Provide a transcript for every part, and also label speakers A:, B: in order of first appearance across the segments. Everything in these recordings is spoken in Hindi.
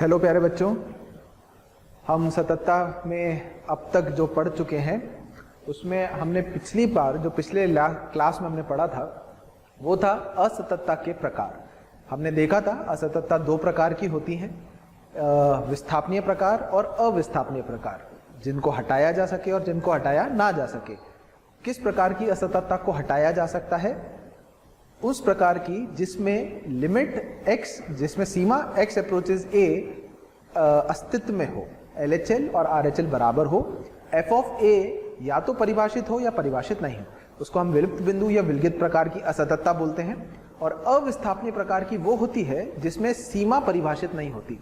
A: हेलो प्यारे बच्चों, हम सततता में अब तक जो पढ़ चुके हैं उसमें हमने पिछली बार जो पिछले क्लास में हमने पढ़ा था वो था असततता के प्रकार। हमने देखा था असततता दो प्रकार की होती हैं, विस्थापनीय प्रकार और अविस्थापनीय प्रकार, जिनको हटाया जा सके और जिनको हटाया ना जा सके। किस प्रकार की असततता को हटाया जा सकता है? उस प्रकार की जिसमें लिमिट x, जिसमें सीमा x अप्रोचेज a अस्तित्व में हो, LHL और RHL बराबर हो, f ऑफ a या तो परिभाषित हो या परिभाषित नहीं हो, उसको हम विलुप्त बिंदु या विलगित प्रकार की असततता बोलते हैं। और अविस्थापनीय प्रकार की वो होती है जिसमें सीमा परिभाषित नहीं होती।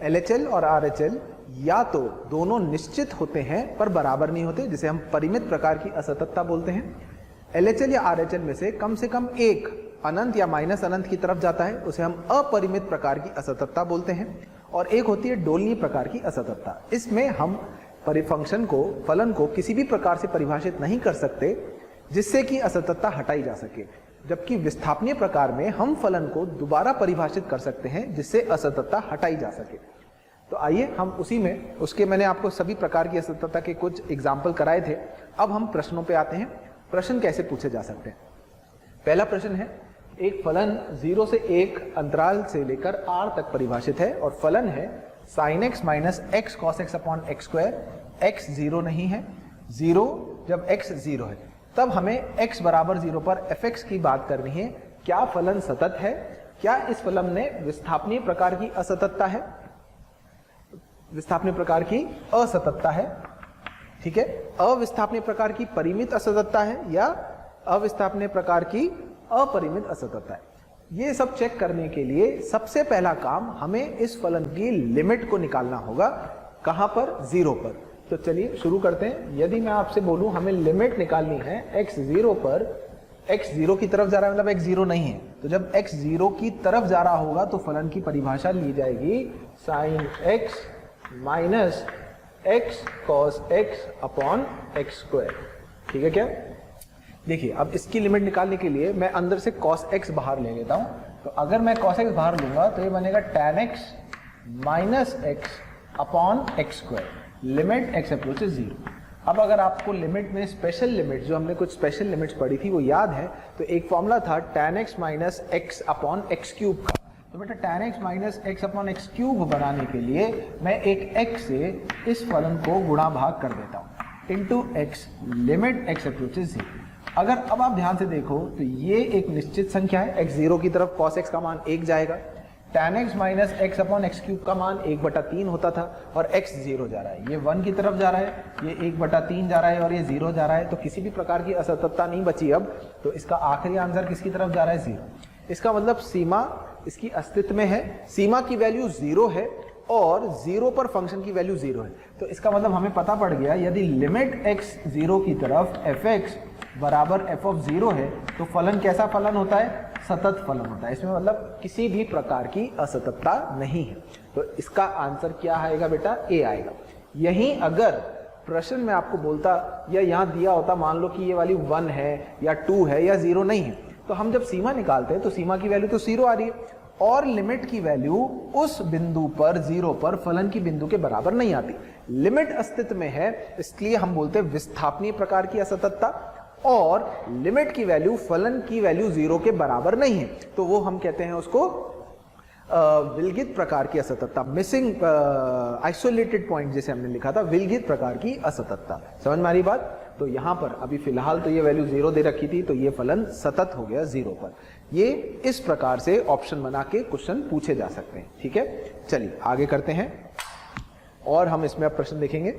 A: LHL और RHL या तो दोनों निश्चित होते हैं पर बराबर नहीं होते, जिसे हम परिमित प्रकार की असततता बोलते हैं। LHL या RHL में से कम एक अनंत या माइनस अनंत की तरफ जाता है, उसे हम अपरिमित प्रकार की असततता बोलते हैं। और एक होती है डोलनीय प्रकार की असततता। इसमें हम फंक्शन को, फलन को किसी भी प्रकार से परिभाषित नहीं कर सकते जिससे कि असततता हटाई जा सके, जबकि विस्थापनीय प्रकार में हम फलन को दोबारा परिभाषित कर सकते हैं जिससे असततता हटाई जा सके। तो आइए हम उसी में, उसके मैंने आपको सभी प्रकार की असततता के कुछ एग्जाम्पल कराए थे। अब हम प्रश्नों पे आते हैं। प्रश्न कैसे पूछे जा सकते हैं? पहला प्रश्न है, एक फलन 0 से 1 अंतराल से लेकर r तक परिभाषित है और फलन है sin x minus x cos x upon x square. x 0 नहीं है, 0 जब x 0 है तब हमें x बराबर 0 पर fx की बात करनी है। क्या फलन सतत है? क्या इस फलन में विस्थापनीय प्रकार की असततता है? विस्थापनीय प्रकार की असततता है, ठीक है। अविस्थापनीय प्रकार की परिमित असततता है या अविस्थापनीय प्रकार की अपरिमित असततता है। ये सब चेक करने के लिए सबसे पहला काम हमें इस फलन की लिमिट को निकालना होगा। कहां पर? 0 पर। तो चलिए शुरू करते हैं। यदि मैं आपसे बोलूं हमें लिमिट निकालनी है x 0 पर, x 0 की तरफ जा रहा है मतलब x 0 नहीं है, तो जब x 0 की तरफ जा रहा होगा तो फलन की परिभाषा ली जाएगी sin x minus x cos x upon x square. ठीक है क्या? देखिए, अब इसकी लिमिट निकालने के लिए मैं अंदर से cos x बाहर ले लेता हूं। तो अगर मैं cos x बाहर लूंगा तो ये बनेगा tan x minus x upon x square, limit x approaches 0। अब अगर आपको लिमिट में स्पेशल लिमिट, जो हमने कुछ स्पेशल लिमिट्स पढ़ी थी वो याद है, तो एक फॉर्मूला था tan x minus x upon x cube का। तो बेटा tan x minus x upon x cube बनाने के लिए मैं एक x से इस फलन को गुणा भाग कर देता हूं into x, limit x approaches 0। अगर अब आप ध्यान से देखो तो ये एक निश्चित संख्या है, x 0 की तरफ cos x का मान 1 जाएगा, tan x minus x upon x cube का मान 1/3 होता था और x 0 जा रहा है, ये 1 की तरफ जा रहा है, ये 1/3 जा रहा है और ये 0 जा रहा है। तो किसी भी प्रकार की असततता नहीं बची अब। तो इसका आखिरी आंसर किसकी तरफ जा रहा है? 0। इसका मतलब सीमा इसकी अस्तित्व में है, सीमा की वैल्यू 0 है और 0 पर फंक्शन की वैल्यू 0 है। तो इसका मतलब हमें पता पड़ गया यदि लिमिट x 0 की तरफ fx बराबर f ऑफ 0 है तो फलन कैसा फलन होता है? सतत फलन होता है। इसमें मतलब किसी भी प्रकार की असततता नहीं है। तो इसका आंसर क्या आएगा बेटा? A आएगा। यहीं अगर प्रश्न में आपको बोलता या यहाँ दिया होता, मान लो कि ये वाली 1 है या 2 है या 0 नहीं है, तो हम जब सीमा निकालते हैं तो सीमा की वैल्यू तो 0 आ रही है और लिमिट की वैल्यू उस बिंदु पर 0 पर फलन की बिंदु के बराबर नहीं आती। लिमिट अस्तित्व में है इसलिए हम बोलते हैं विस्थापनीय प्रकार की असततता, और लिमिट की वैल्यू फलन की वैल्यू 0 के बराबर नहीं है तो वो हम कहते हैं उसको विलगित प्रकार की असततता, मिसिंग आइसोलेटेड पॉइंट जिसे हमने लिखा था, विलगित प्रकार की असततता। समझ में आ रही बात? तो यहां पर अभी फिलहाल तो ये वैल्यू 0 दे रखी थी तो ये फलन सतत हो गया 0 पर। ये इस प्रकार से ऑप्शन बना के क्वेश्चन पूछे जा सकते हैं। ठीक है, चलिए आगे करते हैं और हम इसमें अब प्रश्न देखेंगे।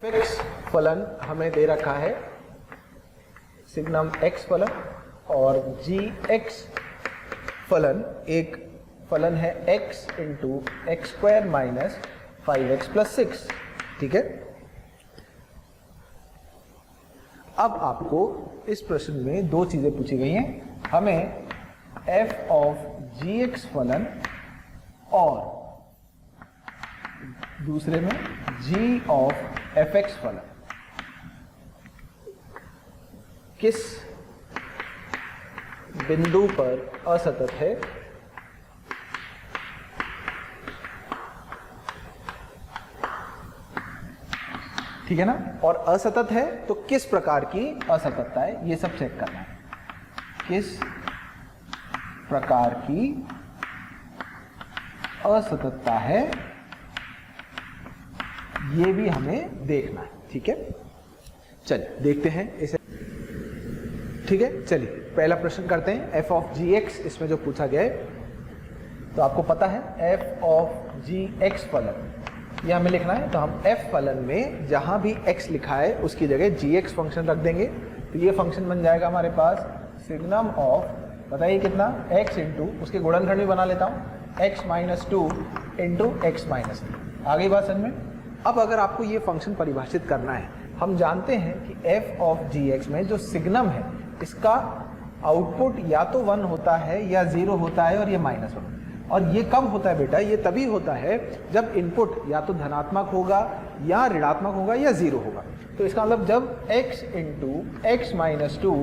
A: फिक्स फलन हमें दे रखा है सिग्नम x फलन और gx फलन, एक फलन है x into x square minus 5x plus 6। ठीक है, अब आपको इस प्रश्न में दो चीजें पूछी गई हैं। हमें f ऑफ gx फलन और दूसरे में g ऑफ fx फलन, किस बिंदु पर असतत है, ठीक है ना, और असतत है तो किस प्रकार की असततता है, ये सब चेक करना है। किस प्रकार की असततता है ये भी हमें देखना है, ठीक है। चलिए देखते हैं इसे, ठीक है। चलिए पहला प्रश्न करते हैं, f ऑफ जी एक्स इसमें जो पूछा गया है, तो आपको पता है f ऑफ जी एक्स फलन ये हमें लिखना है, तो हम f फलन में जहां भी x लिखा है उसकी जगह gx फंक्शन रख देंगे, तो ये फंक्शन बन जाएगा हमारे पास सिग्नम ऑफ, बताइए कितना, x इंटू, उसके गुणनखंड भी बना लेता हूँ, x minus 2 into x minus 3। आ गई बात समझ में। अब अगर आपको ये फंक्शन परिभाषित करना है, हम जानते हैं कि f ऑफ जी एक्स में जो सिग्नम है इसका आउटपुट या तो 1 होता है या 0 होता है, और ये -1। और ये कब होता है बेटा, ये तभी होता है जब इनपुट या तो धनात्मक होगा या ऋणात्मक होगा या 0 होगा। तो इसका मतलब जब x into x minus 2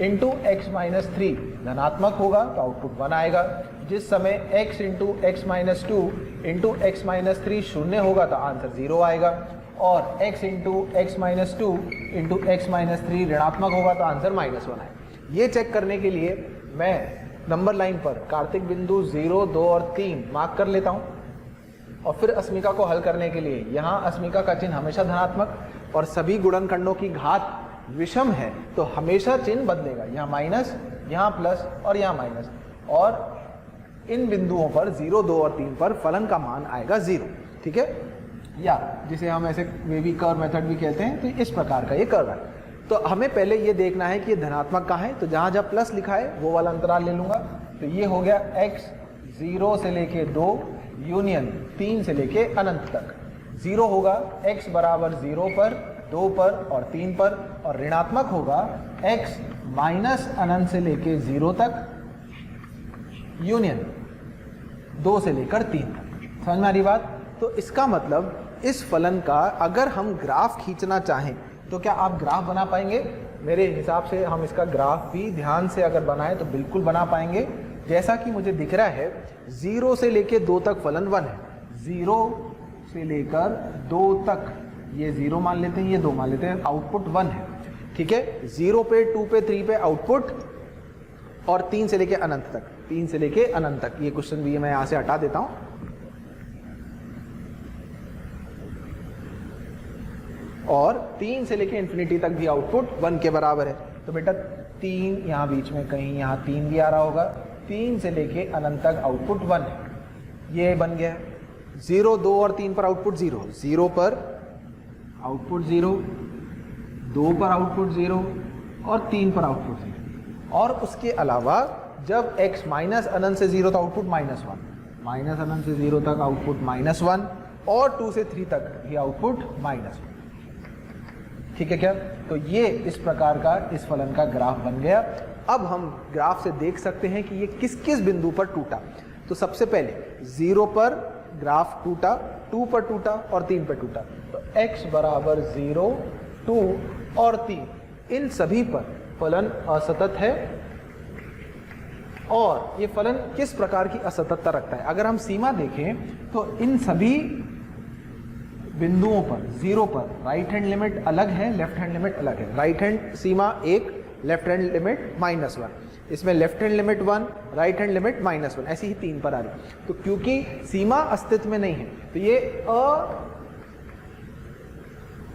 A: into x minus 3 धनात्मक होगा तो आउटपुट 1 आएगा। जिस समय x into x minus 2 into x minus 3 शून्य होगा तो आंसर 0 आएगा, और x into x minus 2 into x minus 3 ऋणात्मक होगा तो आंसर -1 आएगा। ये चेक करने के लिए मैं नंबर लाइन पर कार्तिक बिंदु 0, 2 और 3 मार्क कर लेता हूं, और फिर अस्मिका को हल करने के लिए यहाँ अस्मिका का चिन्ह हमेशा धनात्मक, और सभी गुणनखंडों की घात विषम है तो हमेशा चिन्ह बदलेगा, यहाँ माइनस, यहाँ प्लस और यहाँ माइनस, और इन बिंदुओं पर 0, 2 और 3 पर फलन का मान आएगा 0, ठीक है, या जिसे हम ऐसे वेवी कर्व मेथड भी कहते हैं। तो इस प्रकार का ये कर्व है। तो हमें पहले ये देखना है कि ये धनात्मक कहाँ है, तो जहाँ जहाँ प्लस लिखा है वो वाला अंतराल ले लूँगा, तो ये हो गया x 0 से लेके 2 यूनियन 3 से लेके अनंत तक। 0 होगा x बराबर 0 पर, 2 पर और 3 पर, और ऋणात्मक होगा x माइनस अनंत से लेके 0 तक यूनियन 2 से लेकर 3 तक। समझ में आ रही बात। तो इसका मतलब इस फलन का अगर हम ग्राफ खींचना चाहें तो क्या आप ग्राफ बना पाएंगे? मेरे हिसाब से हम इसका ग्राफ भी ध्यान से अगर बनाएं तो बिल्कुल बना पाएंगे। जैसा कि मुझे दिख रहा है 0 से लेकर 2 तक फलन 1 है, 0 से लेकर 2 तक ये 0 मान लेते हैं, ये 2 मान लेते हैं, आउटपुट 1 है, ठीक है। 0 पे, 2 पे, 3 पे आउटपुट, और 3 से लेके अनंत तक, 3 से लेके अनंत तक। ये क्वेश्चन भी मैं यहाँ से हटा देता हूँ, और 3 से लेके इन्फिनिटी तक भी आउटपुट 1 के बराबर है। तो बेटा 3 यहाँ बीच में कहीं, यहाँ 3 भी आ रहा होगा, 3 से लेके अनंत तक आउटपुट 1 है, ये बन गया। 0, 2 और 3 पर आउटपुट 0, 0 पर आउटपुट 0, 2 पर आउटपुट 0 और 3 पर आउटपुट 0। और उसके अलावा जब x माइनस अनंत से 0 तक आउटपुट -1, माइनस अनंत से 0 तक आउटपुट -1, और 2 से 3 तक ये आउटपुट -1, ठीक है क्या। तो ये इस प्रकार का इस फलन का ग्राफ बन गया। अब हम ग्राफ से देख सकते हैं कि ये किस किस बिंदु पर टूटा। तो सबसे पहले 0 पर ग्राफ टूटा, 2 पर टूटा और 3 पर टूटा। तो x बराबर 0, 2 और 3, इन सभी पर फलन असतत है। और ये फलन किस प्रकार की असततता रखता है? अगर हम सीमा देखें तो इन सभी बिंदुओं पर 0 पर राइट हैंड लिमिट अलग है, लेफ्ट हैंड लिमिट अलग है। राइट हैंड सीमा 1, लेफ्ट हैंड लिमिट -1, इसमें left hand limit 1, right hand limit -1, ऐसी ही 3 पर आ रही। तो क्योंकि सीमा अस्तित्व में नहीं है तो ये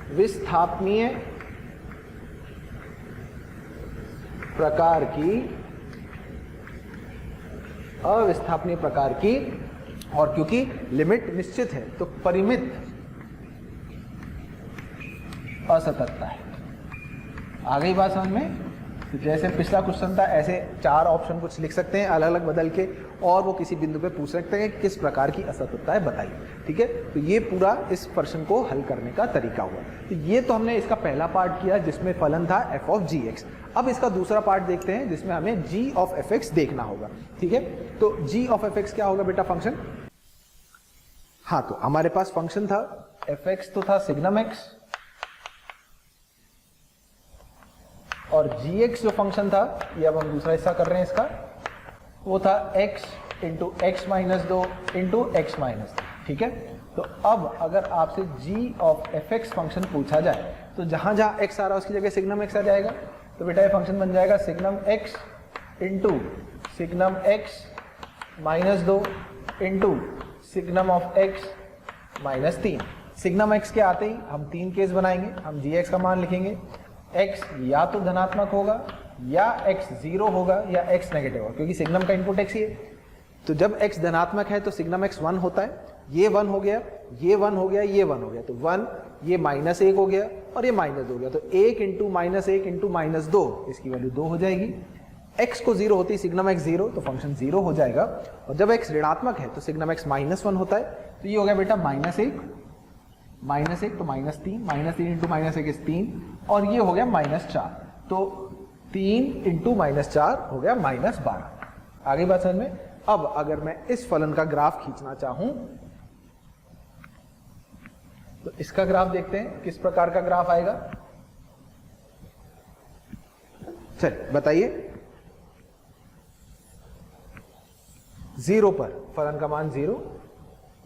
A: अविस्थापनीय प्रकार की, और क्योंकि लिमिट निश्चित है तो परिमित असततता है। आ गई बात समझ में। तो जैसे पिछला क्वेश्चन था ऐसे 4 ऑप्शन कुछ लिख सकते हैं अलग अलग बदल के, और वो किसी बिंदु पे पूछ सकते हैं कि किस प्रकार की असततता है बताइए, ठीक है। तो ये पूरा इस प्रश्न को हल करने का तरीका हुआ। तो ये तो हमने इसका पहला पार्ट किया जिसमें फलन था f ऑफ जी एक्स। अब इसका दूसरा पार्ट देखते हैं जिसमें हमें g ऑफ एफ एक्स देखना होगा, ठीक है। तो g ऑफ एफ एक्स क्या होगा बेटा? फंक्शन। हाँ, तो हमारे पास फंक्शन था एफ एक्स, तो था सिग्नम एक्स और gx जो फंक्शन था, ये अब हम दूसरा हिस्सा कर रहे हैं इसका, वो था x into x minus 2 into x minus 3, ठीक है। तो अब अगर आपसे g ऑफ fx फंक्शन पूछा जाए तो जहां जहां x आ रहा है उसकी जगह सिग्नम x आ जाएगा। तो बेटा ये फंक्शन बन जाएगा signum x into signum x minus 2 into signum of x minus 3। Signum x के आते ही हम 3 केस बनाएंगे। हम gx का मान लिखेंगे, x या तो धनात्मक होगा या x 0 होगा या x नेगेटिव होगा, क्योंकि सिग्नम का इनपुट x ही है। तो जब x धनात्मक है तो सिग्नम x 1 होता है, ये 1 हो गया, ये 1 हो गया, ये 1 हो गया, तो 1, ये माइनस 1 हो गया और ये माइनस 2 हो गया, तो 1 इंटू माइनस 1 इंटू माइनस 2, इसकी वैल्यू 2 हो जाएगी। x को 0 होती है, सिग्नम x 0, तो फंक्शन 0 हो जाएगा। और जब x ऋणात्मक है तो सिग्नम x माइनस 1 होता है, तो ये हो गया बेटा माइनस 1 तो minus 3, minus 3 into minus 1 is 3, और ये हो गया माइनस 4, तो 3 इंटू माइनस 4 हो गया माइनस 12। आगे बात समझ में। अब अगर मैं इस फलन का ग्राफ खींचना चाहूं तो इसका ग्राफ देखते हैं किस प्रकार का ग्राफ आएगा। चलिए बताइए। 0 पर फलन का मान 0,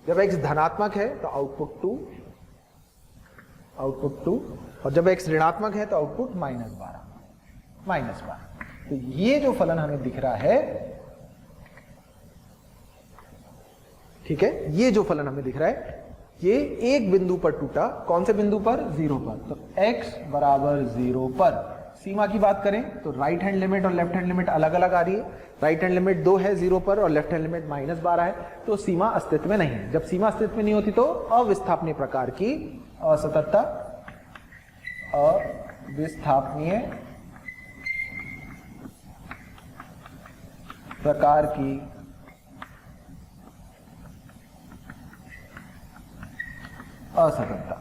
A: जब x धनात्मक है तो आउटपुट 2, और जब x ऋणात्मक है तो आउटपुट माइनस 12। तो ये जो फलन हमें दिख रहा है, ठीक है, ये जो फलन हमें दिख रहा है ये एक बिंदु पर टूटा। कौन से बिंदु पर? 0 पर। तो x बराबर 0 पर सीमा की बात करें तो राइट हैंड लिमिट और लेफ्ट हैंड लिमिट अलग अलग आ रही है। राइट हैंड लिमिट 2 है 0 पर और लेफ्ट हैंड लिमिट माइनस 12 है, तो सीमा अस्तित्व में नहीं है। जब सीमा अस्तित्व में नहीं होती तो अविस्थापनीय प्रकार की असततता, अविस्थापनीय प्रकार की असततता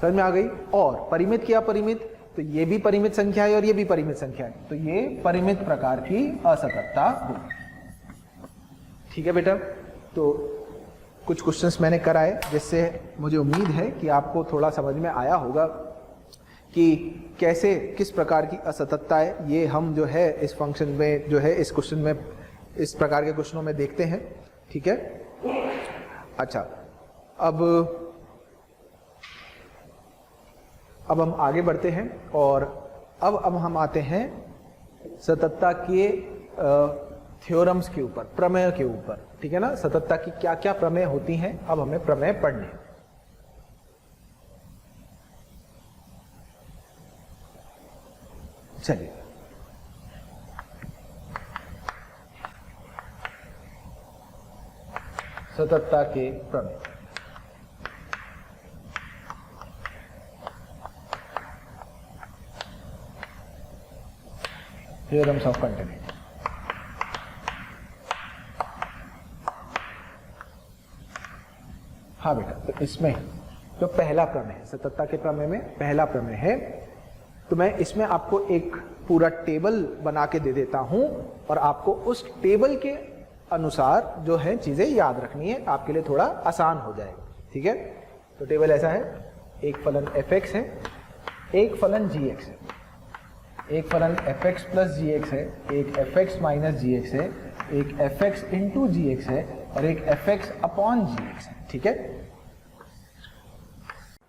A: समझ में आ गई। और परिमित की अपरिमित, तो ये भी परिमित संख्या है और ये भी परिमित संख्या है, तो ये परिमित प्रकार की असततता होगी। ठीक है बेटा, तो कुछ क्वेश्चंस मैंने कराए जिससे मुझे उम्मीद है कि आपको थोड़ा समझ में आया होगा कि कैसे किस प्रकार की असततता है। ये हम जो है इस फंक्शन में जो है इस क्वेश्चन में इस प्रकार के क्वेश्चनों में देखते हैं। ठीक है, अच्छा अब हम आगे बढ़ते हैं और अब हम आते हैं सततता के थ्योरम्स के ऊपर, प्रमेय के ऊपर। ठीक है ना, सततता की क्या क्या प्रमेय होती हैं, अब हमें प्रमेय पढ़ने हैं। चलिए सततता के प्रमेय। Theorems of continuity. हाँ बेटा, तो इसमें जो पहला प्रमेय है, सततता के प्रमेय में पहला प्रमेय है, तो मैं इसमें आपको एक पूरा टेबल बना के दे देता हूं और आपको उस टेबल के अनुसार जो है चीजें याद रखनी है, आपके लिए थोड़ा आसान हो जाएगा। ठीक है, तो टेबल ऐसा है, एक फलन fx है, एक फलन gx है, एक फलन fx प्लस gx है, एक fx माइनस gx है, एक fx इंटू gx है और एक fx अपॉन gx है। ठीक है,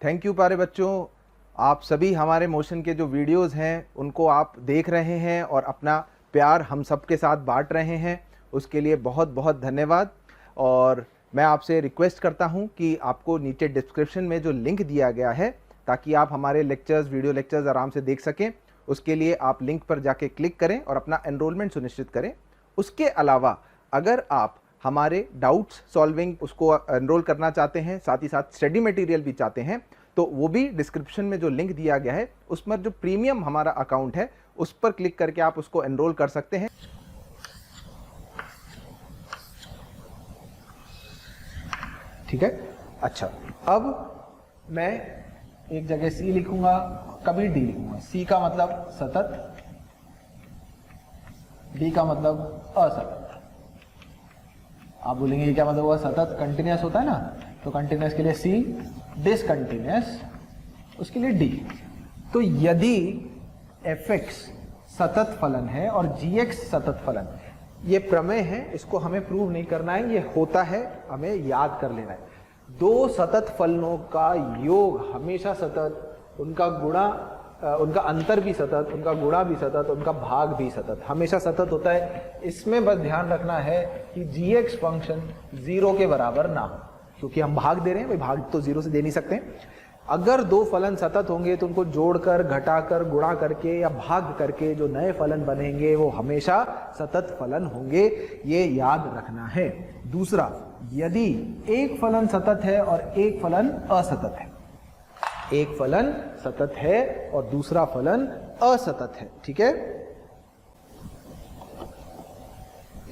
B: थैंक यू प्यारे बच्चों, आप सभी हमारे मोशन के जो वीडियोस हैं उनको आप देख रहे हैं और अपना प्यार हम सबके साथ बांट रहे हैं, उसके लिए बहुत बहुत धन्यवाद। और मैं आपसे रिक्वेस्ट करता हूं कि आपको नीचे डिस्क्रिप्शन में जो लिंक दिया गया है ताकि आप हमारे लेक्चर्स, वीडियो लेक्चर्स आराम से देख सकें, उसके लिए आप लिंक पर जाके क्लिक करें और अपना एनरोलमेंट सुनिश्चित करें। उसके अलावा अगर आप हमारे डाउट्स सॉल्विंग उसको एनरोल करना चाहते हैं, साथ ही साथ स्टडी मटेरियल भी चाहते हैं, तो वो भी डिस्क्रिप्शन में जो लिंक दिया गया है उस पर जो प्रीमियम हमारा अकाउंट है उस पर क्लिक करके आप उसको एनरोल कर सकते हैं।
A: ठीक है, अच्छा अब मैं एक जगह C लिखूंगा, कभी D लिखूंगा। C का मतलब सतत, D का मतलब असतत। आप बोलेंगे ये क्या मतलब हुआ? सतत कंटिन्यूअस होता है ना, तो कंटिन्यूअस के लिए C, डिसकंटिन्यूअस उसके लिए D। तो यदि fx सतत फलन है और gx सतत फलन। ये प्रमेय है, इसको हमें प्रूव नहीं करना है, ये होता है, हमें याद कर लेना है। दो सतत फलनों का योग हमेशा सतत, उनका गुणा, उनका अंतर भी सतत, उनका गुणा भी सतत, उनका भाग भी सतत, हमेशा सतत होता है। इसमें बस ध्यान रखना है कि gx फंक्शन 0 के बराबर ना हो, क्योंकि हम भाग दे रहे हैं, भाई भाग तो 0 से दे नहीं सकते। अगर दो फलन सतत होंगे तो उनको जोड़कर, घटाकर, गुणा करके या भाग करके जो नए फलन बनेंगे वो हमेशा सतत फलन होंगे, ये याद रखना है। दूसरा, यदि एक फलन सतत है और एक फलन असतत है, एक फलन सतत है और दूसरा फलन असतत है, ठीक है,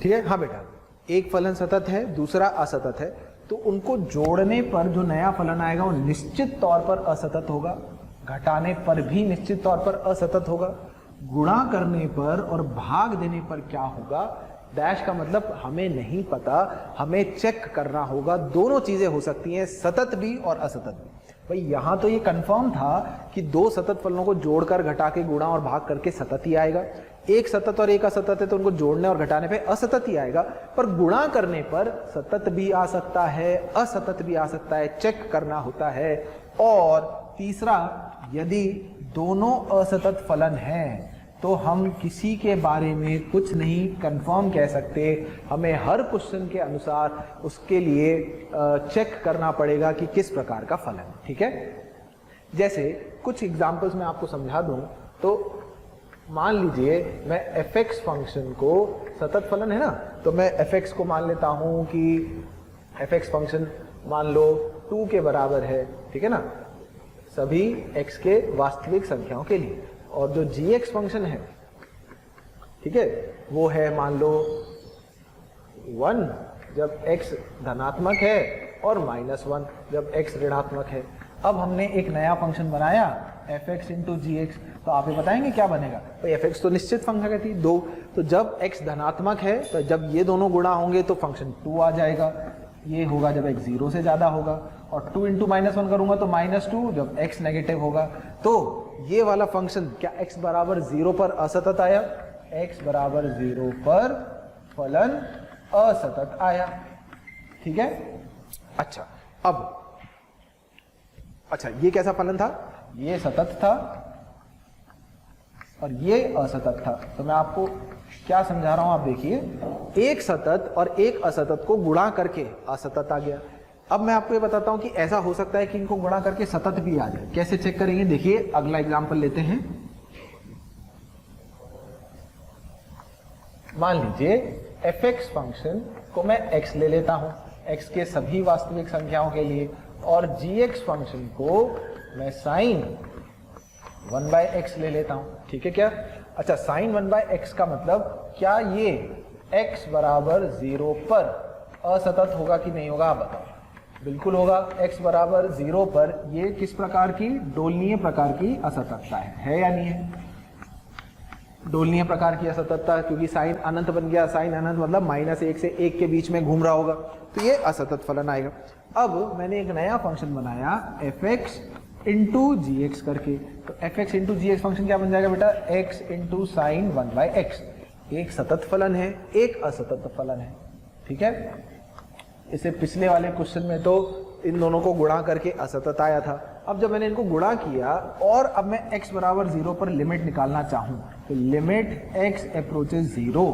A: ठीक है, हाँ बेटा, एक फलन सतत है, दूसरा असतत है, तो उनको जोड़ने पर जो नया फलन आएगा वो निश्चित तौर पर असतत होगा, घटाने पर भी निश्चित तौर पर असतत होगा, गुणा करने पर और भाग देने पर क्या होगा, डैश का मतलब हमें नहीं पता, हमें चेक करना होगा। दोनों चीजें हो सकती हैं, सतत भी और असतत भी। भाई यहां तो ये कंफर्म था कि दो सतत फलनों को जोड़कर, घटा के, गुणा और भाग करके सतत ही आएगा। एक सतत और एक असतत है तो उनको जोड़ने और घटाने पे असतत ही आएगा, पर गुणा करने पर सतत भी आ सकता है, असतत भी आ सकता है, चेक करना होता है। और तीसरा, यदि दोनों असतत फलन हैं तो हम किसी के बारे में कुछ नहीं कंफर्म कह सकते, हमें हर क्वेश्चन के अनुसार उसके लिए चेक करना पड़ेगा कि किस प्रकार का फलन, ठीक है। जैसे कुछ एग्जांपल्स मैं आपको समझा दूं, तो मान लीजिए मैं fx फंक्शन को, सतत फलन है ना, तो मैं fx को मान लेता हूं कि fx फंक्शन मान लो 2 के बराबर है, ठीक है ना, सभी x के वास्तविक संख्याओं के लिए। और जो gx फंक्शन है, ठीक है, वो है मान लो 1 जब x धनात्मक है और -1 जब x ऋणात्मक है। अब हमने एक नया फंक्शन बनाया fx इंटू gx, तो आप ये बताएंगे क्या बनेगा। तो fx तो निश्चित संख्या थी 2, तो जब x धनात्मक है तो जब ये दोनों गुणा होंगे तो फंक्शन 2 आ जाएगा। ये होगा जब x 0 से ज्यादा होगा, और 2 इंटू -1 करूंगा तो -2 जब x नेगेटिव होगा। तो ये वाला फंक्शन क्या x बराबर 0 पर असतत आया, x बराबर 0 पर फलन असतत आया, ठीक है। अच्छा, अब अच्छा ये कैसा फलन था, ये सतत था और ये असतत था। तो मैं आपको क्या समझा रहा हूं, आप देखिए, एक सतत और एक असतत को गुणा करके असतत आ गया। अब मैं आपको ये बताता हूं कि ऐसा हो सकता है कि इनको गुणा करके सतत भी आ जाए। कैसे चेक करेंगे, देखिए अगला एग्जांपल लेते हैं। मान लीजिए fx फंक्शन को मैं x ले लेता हूं, x के सभी वास्तविक संख्याओं के लिए, और gx फंक्शन को मैं साइन 1/x ले लेता हूं, ठीक है क्या। अच्छा, साइन 1/x का मतलब क्या ये x बराबर 0 पर असतत होगा कि नहीं होगा, आप बताओ। बिल्कुल होगा, x बराबर 0 पर ये किस प्रकार की, डोलनीय प्रकार की असततता है या नहीं है। डोलनीय प्रकार की असततता, क्योंकि साइन अनंत बन गया, साइन अनंत मतलब -1 से 1 के बीच में घूम रहा होगा, तो ये असतत फलन आएगा। अब मैंने एक नया फंक्शन बनाया fx इंटू gx करके, तो fx इंटू gx फंक्शन क्या बन जाएगा बेटा, x इंटू साइन 1/x। एक सतत फलन है, एक असतत फलन है, ठीक है। इसे पिछले वाले क्वेश्चन में तो इन दोनों को गुणा करके असतत आया था। अब जब मैंने इनको गुणा किया और अब मैं x बराबर 0 पर लिमिट निकालना चाहूं, तो लिमिट x अप्रोचेस 0,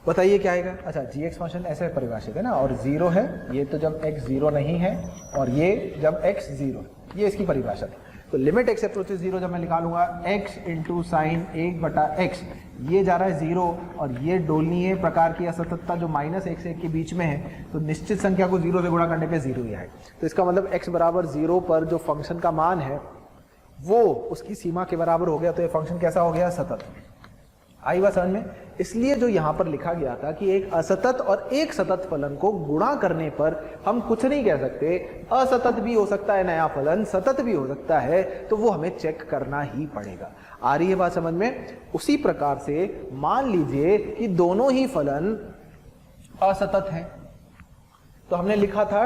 A: बताइए क्या आएगा। अच्छा, gx फंक्शन ऐसे परिभाषित है ना, और 0 है ये, तो जब x 0 नहीं है, और ये जब x 0, ये इसकी परिभाषा है। तो लिमिट x अप्रोचेस 0 जब मैं निकालूंगा, x इंटू साइन 1/x, ये जा रहा है 0, और ये डोलनीय प्रकार की असततता जो -1 से 1 के बीच में है, तो निश्चित संख्या को 0 से गुणा करने पे 0 ही आएगा। तो इसका मतलब x बराबर 0 पर जो फंक्शन का मान है वो उसकी सीमा के बराबर हो गया, तो ये फंक्शन कैसा हो गया, सतत। आई बात समझ में। इसलिए जो यहाँ पर लिखा गया था कि एक असतत और एक सतत फलन को गुणा करने पर हम कुछ नहीं कह सकते, असतत भी हो सकता है नया फलन, सतत भी हो सकता है, तो वो हमें चेक करना ही पड़ेगा। आ रही है बात समझ में। उसी प्रकार से मान लीजिए कि दोनों ही फलन असतत हैं, तो हमने लिखा था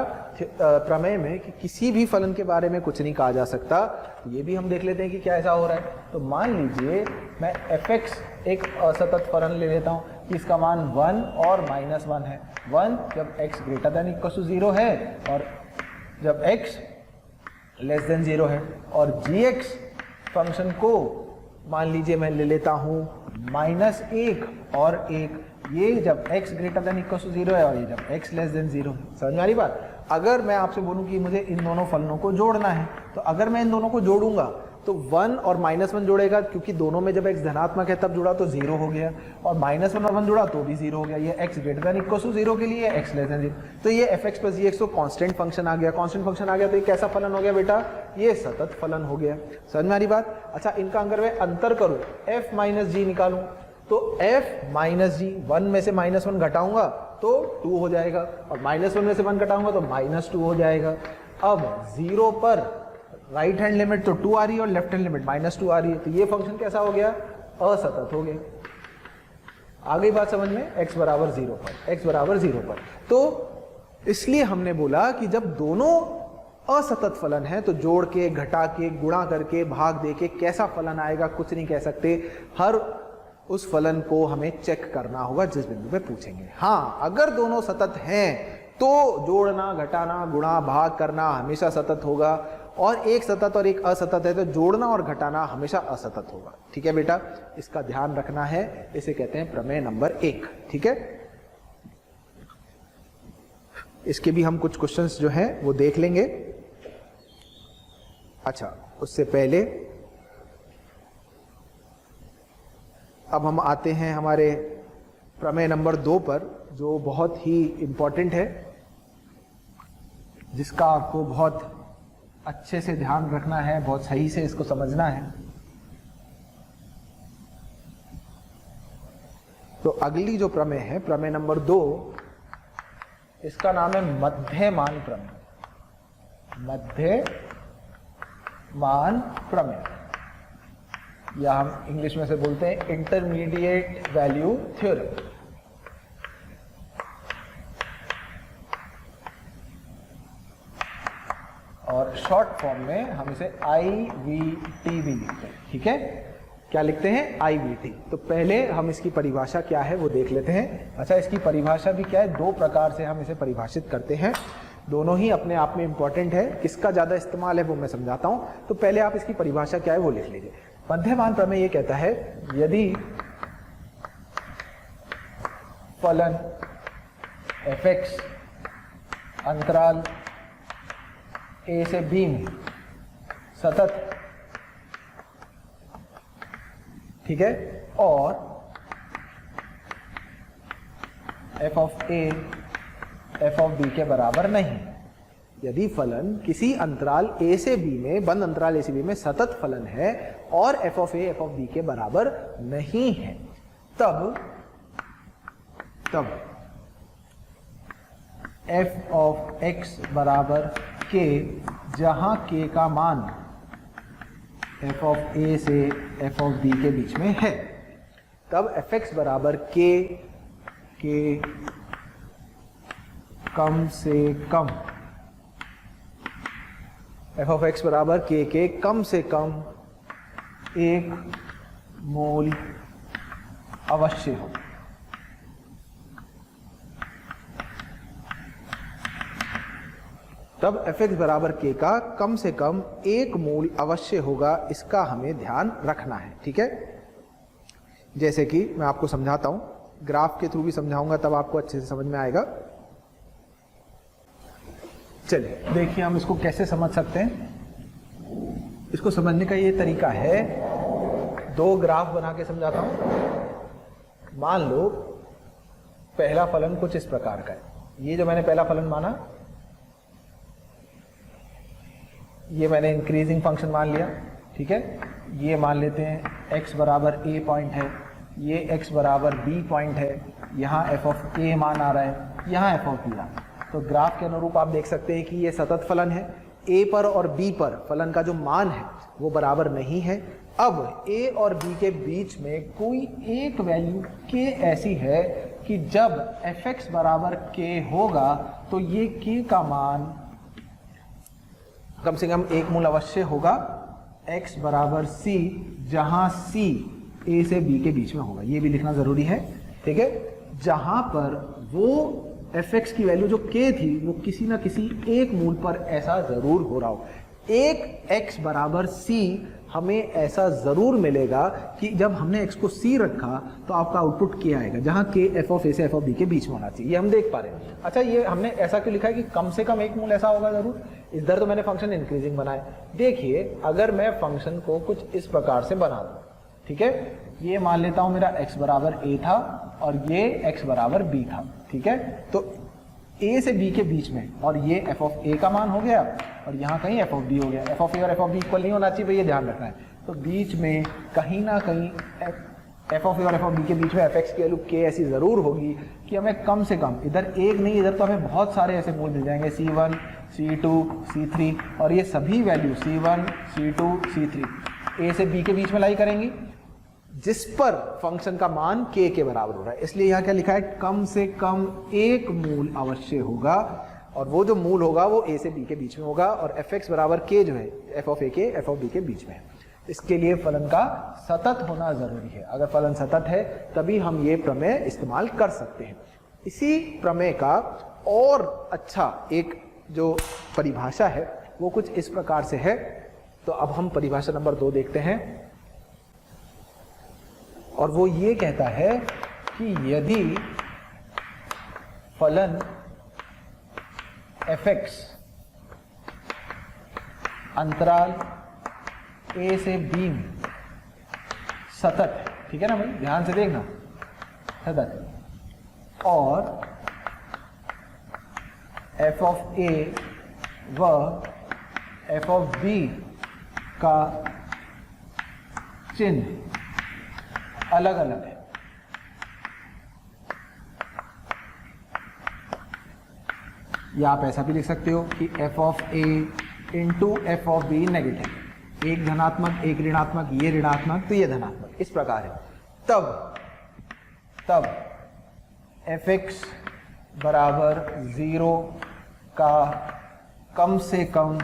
A: प्रमेय में कि किसी भी फलन के बारे में कुछ नहीं कहा जा सकता। ये भी हम देख लेते हैं कि क्या ऐसा हो रहा है। तो मान लीजिए मैं fx एक असतत फलन ले लेता हूँ कि इसका मान 1 और -1 है। 1 जब x greater than equal to 0 है और जब x लेस देन 0 है। और gx फंक्शन को मान लीजिए मैं ले लेता हूँ -1 और 1, ये जब x greater than equal to 0 है और ये जब x लेस देन 0 है। समझ में आ रही बात? अगर मैं आपसे बोलूं कि मुझे इन दोनों फलनों को जोड़ना है, तो अगर मैं इन दोनों को जोड़ूंगा तो 1 और -1 जोड़ेगा, क्योंकि दोनों में जब x धनात्मक है तब जुड़ा तो 0 हो गया, और -1 और 1 जुड़ा तो भी 0 हो गया। ये x greater than equal to 0 के लिए, x लेस देन 0, तो ये fx प्लस gx तो कांस्टेंट फंक्शन आ गया। कांस्टेंट फंक्शन आ गया तो ये कैसा फलन हो गया बेटा? ये सतत फलन हो गया। समझ में आ रही बात? अच्छा, इनका अगर मैं अंतर करूं, f माइनस जी निकालूं, तो f माइनस जी, 1 में से -1 घटाऊंगा तो 2 हो जाएगा, और -1 में से 1 घटाऊंगा तो -2 हो जाएगा। अब 0 पर राइट हैंड लिमिट तो 2 आ रही है और लेफ्ट हैंड लिमिट -2 आ रही है, तो ये फंक्शन कैसा हो गया? असतत हो गया। आ गई बात समझ में? x बराबर 0 पर, x बराबर 0 पर। तो इसलिए हमने बोला कि जब दोनों असतत फलन है तो जोड़ के, घटा के, गुणा करके, भाग दे के कैसा फलन आएगा कुछ नहीं कह सकते। हर उस फलन को हमें चेक करना होगा जिस बिंदु पे पूछेंगे। हाँ, अगर दोनों सतत हैं तो जोड़ना, घटाना, गुणा, भाग करना हमेशा सतत होगा, और एक सतत और एक असतत है तो जोड़ना और घटाना हमेशा असतत होगा। ठीक है बेटा, इसका ध्यान रखना है। इसे कहते हैं प्रमेय नंबर 1। ठीक है, इसके भी हम कुछ क्वेश्चंस जो हैं वो देख लेंगे। अच्छा, उससे पहले अब हम आते हैं हमारे प्रमेय नंबर 2 पर, जो बहुत ही इंपॉर्टेंट है, जिसका आपको बहुत अच्छे से ध्यान रखना है, बहुत सही से इसको समझना है। तो अगली जो प्रमेय है, प्रमेय नंबर 2, इसका नाम है मध्यमान प्रमेय। मध्यमान प्रमेय, या हम इंग्लिश में से बोलते हैं इंटरमीडिएट वैल्यू थ्योरम। और शॉर्ट फॉर्म में हम इसे IVT भी लिखते हैं। ठीक है, क्या लिखते हैं? IVT। तो पहले हम इसकी परिभाषा क्या है वो देख लेते हैं। अच्छा, इसकी परिभाषा भी क्या है? 2 प्रकार से हम इसे परिभाषित करते हैं, दोनों ही अपने आप में इंपॉर्टेंट है। किसका ज्यादा इस्तेमाल है वो मैं समझाता हूं। तो पहले आप इसकी परिभाषा क्या है वो लिख लीजिए। मध्यमान प्रमेय ये कहता है, यदि फलन fx अंतराल a से b में सतत, ठीक है, और f of a f of b के बराबर नहीं। यदि फलन किसी अंतराल a से b में, बंद अंतराल a से b में सतत फलन है और f of a f of b के बराबर नहीं है, तब f ऑफ x बराबर k, जहां k का मान f ऑफ a से f ऑफ b के बीच में है, तब fx बराबर k के कम से कम, f ऑफ x बराबर k के कम से कम 1 मोल अवश्य हो। तब fx बराबर k का कम से कम 1 मोल अवश्य होगा, इसका हमें ध्यान रखना है। ठीक है, जैसे कि मैं आपको समझाता हूं, ग्राफ के थ्रू भी समझाऊंगा तब आपको अच्छे से समझ में आएगा। चलिए देखिए हम इसको कैसे समझ सकते हैं। इसको समझने का ये तरीका है, 2 ग्राफ बना के समझाता हूं। मान लो पहला फलन कुछ इस प्रकार का है। ये जो मैंने पहला फलन माना, ये मैंने इंक्रीजिंग फंक्शन मान लिया। ठीक है, ये मान लेते हैं x बराबर a पॉइंट है, ये x बराबर b पॉइंट है, यहाँ f ऑफ a मान आ रहा है, यहाँ f ऑफ b आ रहा है। तो ग्राफ के अनुरूप आप देख सकते हैं कि ये सतत फलन है। a पर और b पर फलन का जो मान है वो बराबर नहीं है, अब a और b के बीच में कोई एक वैल्यू k ऐसी है कि जब fx बराबर k होगा तो ये k का मान कम से कम एक मूल अवश्य होगा x बराबर c, जहां c a से b के बीच में होगा। ये भी लिखना जरूरी है, ठीक है। जहां पर वो fx की वैल्यू जो k थी वो किसी ना किसी एक मूल पर ऐसा जरूर हो रहा हो। एक x बराबर c हमें ऐसा जरूर मिलेगा कि जब हमने x को c रखा तो आपका आउटपुट k आएगा, जहां k f ऑफ a से f ऑफ b के बीच में होना चाहिए। ये हम देख पा रहे हैं। अच्छा, ये हमने ऐसा क्यों लिखा है कि कम से कम एक मूल ऐसा होगा जरूर? इधर तो मैंने फंक्शन इंक्रीजिंग बनाया। देखिए, अगर मैं फंक्शन को कुछ इस प्रकार से बना दूं, ठीक है, ये मान लेता हूं मेरा x बराबर a था और ये x बराबर b था, ठीक है। तो a से b के बीच में, और ये f ऑफ a का मान हो गया और यहाँ कहीं f ऑफ b हो गया। f ऑफ a और f ऑफ b इक्वल नहीं होना चाहिए, ये ध्यान रखना है। तो बीच में कहीं ना कहीं f ऑफ a और f ऑफ b के बीच में fx की वैल्यू k ऐसी जरूर होगी कि हमें कम से कम, इधर एक नहीं, इधर तो हमें बहुत सारे ऐसे मूल मिल जाएंगे, c1 c2 c3, और ये सभी value c1 c2 c3 a से b के बीच में लाई करेंगी, जिस पर फंक्शन का मान k के बराबर हो रहा है। इसलिए यहाँ क्या लिखा है, कम से कम एक मूल अवश्य होगा, और वो जो मूल होगा वो a से b के बीच में होगा, और fx बराबर k जो है f ऑफ a के f ऑफ b के बीच में है। इसके लिए फलन का सतत होना जरूरी है। अगर फलन सतत है तभी हम ये प्रमेय इस्तेमाल कर सकते हैं। इसी प्रमेय का और अच्छा एक जो परिभाषा है वो कुछ इस प्रकार से है। तो अब हम परिभाषा नंबर 2 देखते हैं, और वो ये कहता है कि यदि फलन fx अंतराल a से b में सतत है, ठीक है ना भाई, ध्यान से देखना, सतत, और f ऑफ a व f ऑफ b का चिन्ह अलग अलग है, या आप ऐसा भी लिख सकते हो कि f of a into F of B negative, एक धनात्मक एक ऋणात्मक, ये ऋणात्मक तो ये धनात्मक, इस प्रकार है। तब fx बराबर 0 का कम से कम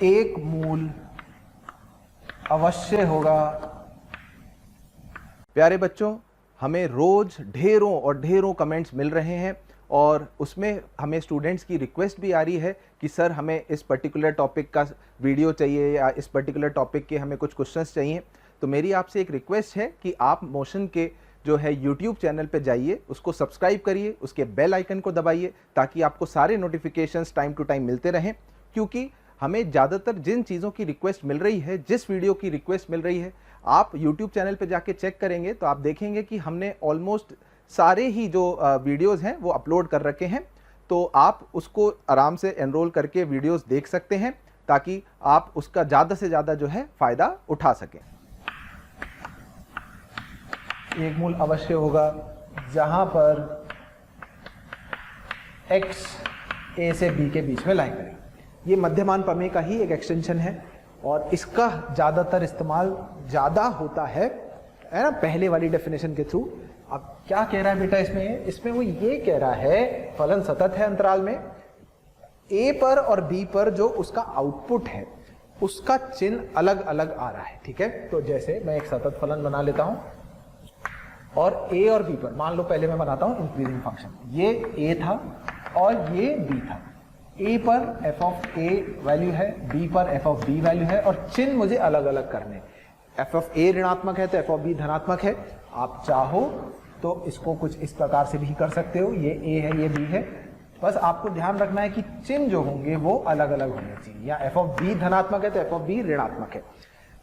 A: एक मूल अवश्य होगा।
B: प्यारे बच्चों, हमें रोज ढेरों और ढेरों कमेंट्स मिल रहे हैं, और उसमें हमें स्टूडेंट्स की रिक्वेस्ट भी आ रही है कि सर हमें इस पर्टिकुलर टॉपिक का वीडियो चाहिए, या इस पर्टिकुलर टॉपिक के हमें कुछ क्वेश्चंस चाहिए। तो मेरी आपसे एक रिक्वेस्ट है कि आप मोशन के जो है यूट्यूब चैनल पे जाइए, उसको सब्सक्राइब करिए, उसके बेल आइकन को दबाइए, ताकि आपको सारे नोटिफिकेशंस टाइम टू टाइम मिलते रहें। क्योंकि हमें ज़्यादातर जिन चीज़ों की रिक्वेस्ट मिल रही है, जिस वीडियो की रिक्वेस्ट मिल रही है, आप यूट्यूब चैनल पे जाके चेक करेंगे तो आप देखेंगे कि हमने ऑलमोस्ट सारे ही जो वीडियोस हैं वो अपलोड कर रखे हैं। तो आप उसको आराम से एनरोल करके वीडियोस देख सकते हैं, ताकि आप उसका ज़्यादा से ज़्यादा जो है फ़ायदा उठा सकें।
A: एक मूल अवश्य होगा जहां पर x a से b के बीच में लाई करें। ये मध्यमान प्रमेय का ही एक एक्सटेंशन है, और इसका ज़्यादातर इस्तेमाल ज़्यादा होता है ना, पहले वाली डेफिनेशन के थ्रू। अब क्या कह रहा है बेटा इसमें वो ये कह रहा है फलन सतत है अंतराल में, a पर और b पर जो उसका आउटपुट है उसका चिन्ह अलग अलग आ रहा है, ठीक है। तो जैसे मैं एक सतत फलन बना लेता हूं, और a और b पर, मान लो पहले मैं बनाता हूं इंक्रीजिंग फंक्शन, ये a था और ये b था। a पर f ऑफ a वैल्यू है, b पर f ऑफ b वैल्यू है, और चिन्ह मुझे अलग अलग करने। f ऑफ a ऋणात्मक है तो f ऑफ b धनात्मक है। आप चाहो तो इसको कुछ इस प्रकार से भी कर सकते हो, ये a है ये b है, बस आपको ध्यान रखना है कि चिन्ह जो होंगे वो अलग अलग होने चाहिए। या f ऑफ b धनात्मक है तो f ऑफ b ऋणात्मक है।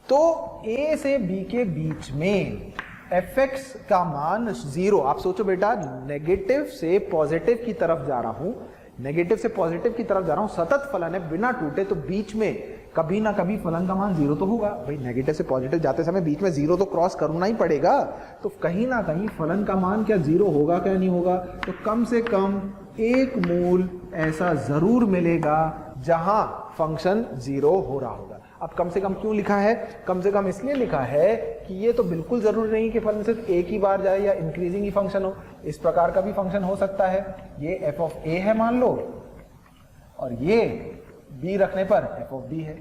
A: तो a से b के बीच में fx का मान 0, आप सोचो बेटा, नेगेटिव से पॉजिटिव की तरफ जा रहा हूं, नेगेटिव से पॉजिटिव की तरफ जा रहा हूं, सतत फलन है बिना टूटे, तो बीच में कभी ना कभी फलन का मान 0 तो होगा भाई। नेगेटिव से पॉजिटिव जाते समय बीच में 0 तो क्रॉस करना ही पड़ेगा, तो कहीं ना कहीं फलन का मान क्या 0 होगा क्या नहीं होगा। तो कम से कम एक मूल ऐसा जरूर मिलेगा जहां फंक्शन 0 हो रहा होगा। अब कम से कम क्यों लिखा है? कम से कम इसलिए लिखा है कि ये तो बिल्कुल जरूरी नहीं कि फलन सिर्फ एक ही बार जाए या इंक्रीजिंग ही फंक्शन हो, इस प्रकार का भी फंक्शन हो सकता है। ये एफ ऑफ ए है मान लो, और ये बी रखने पर एफ ऑफ बी है।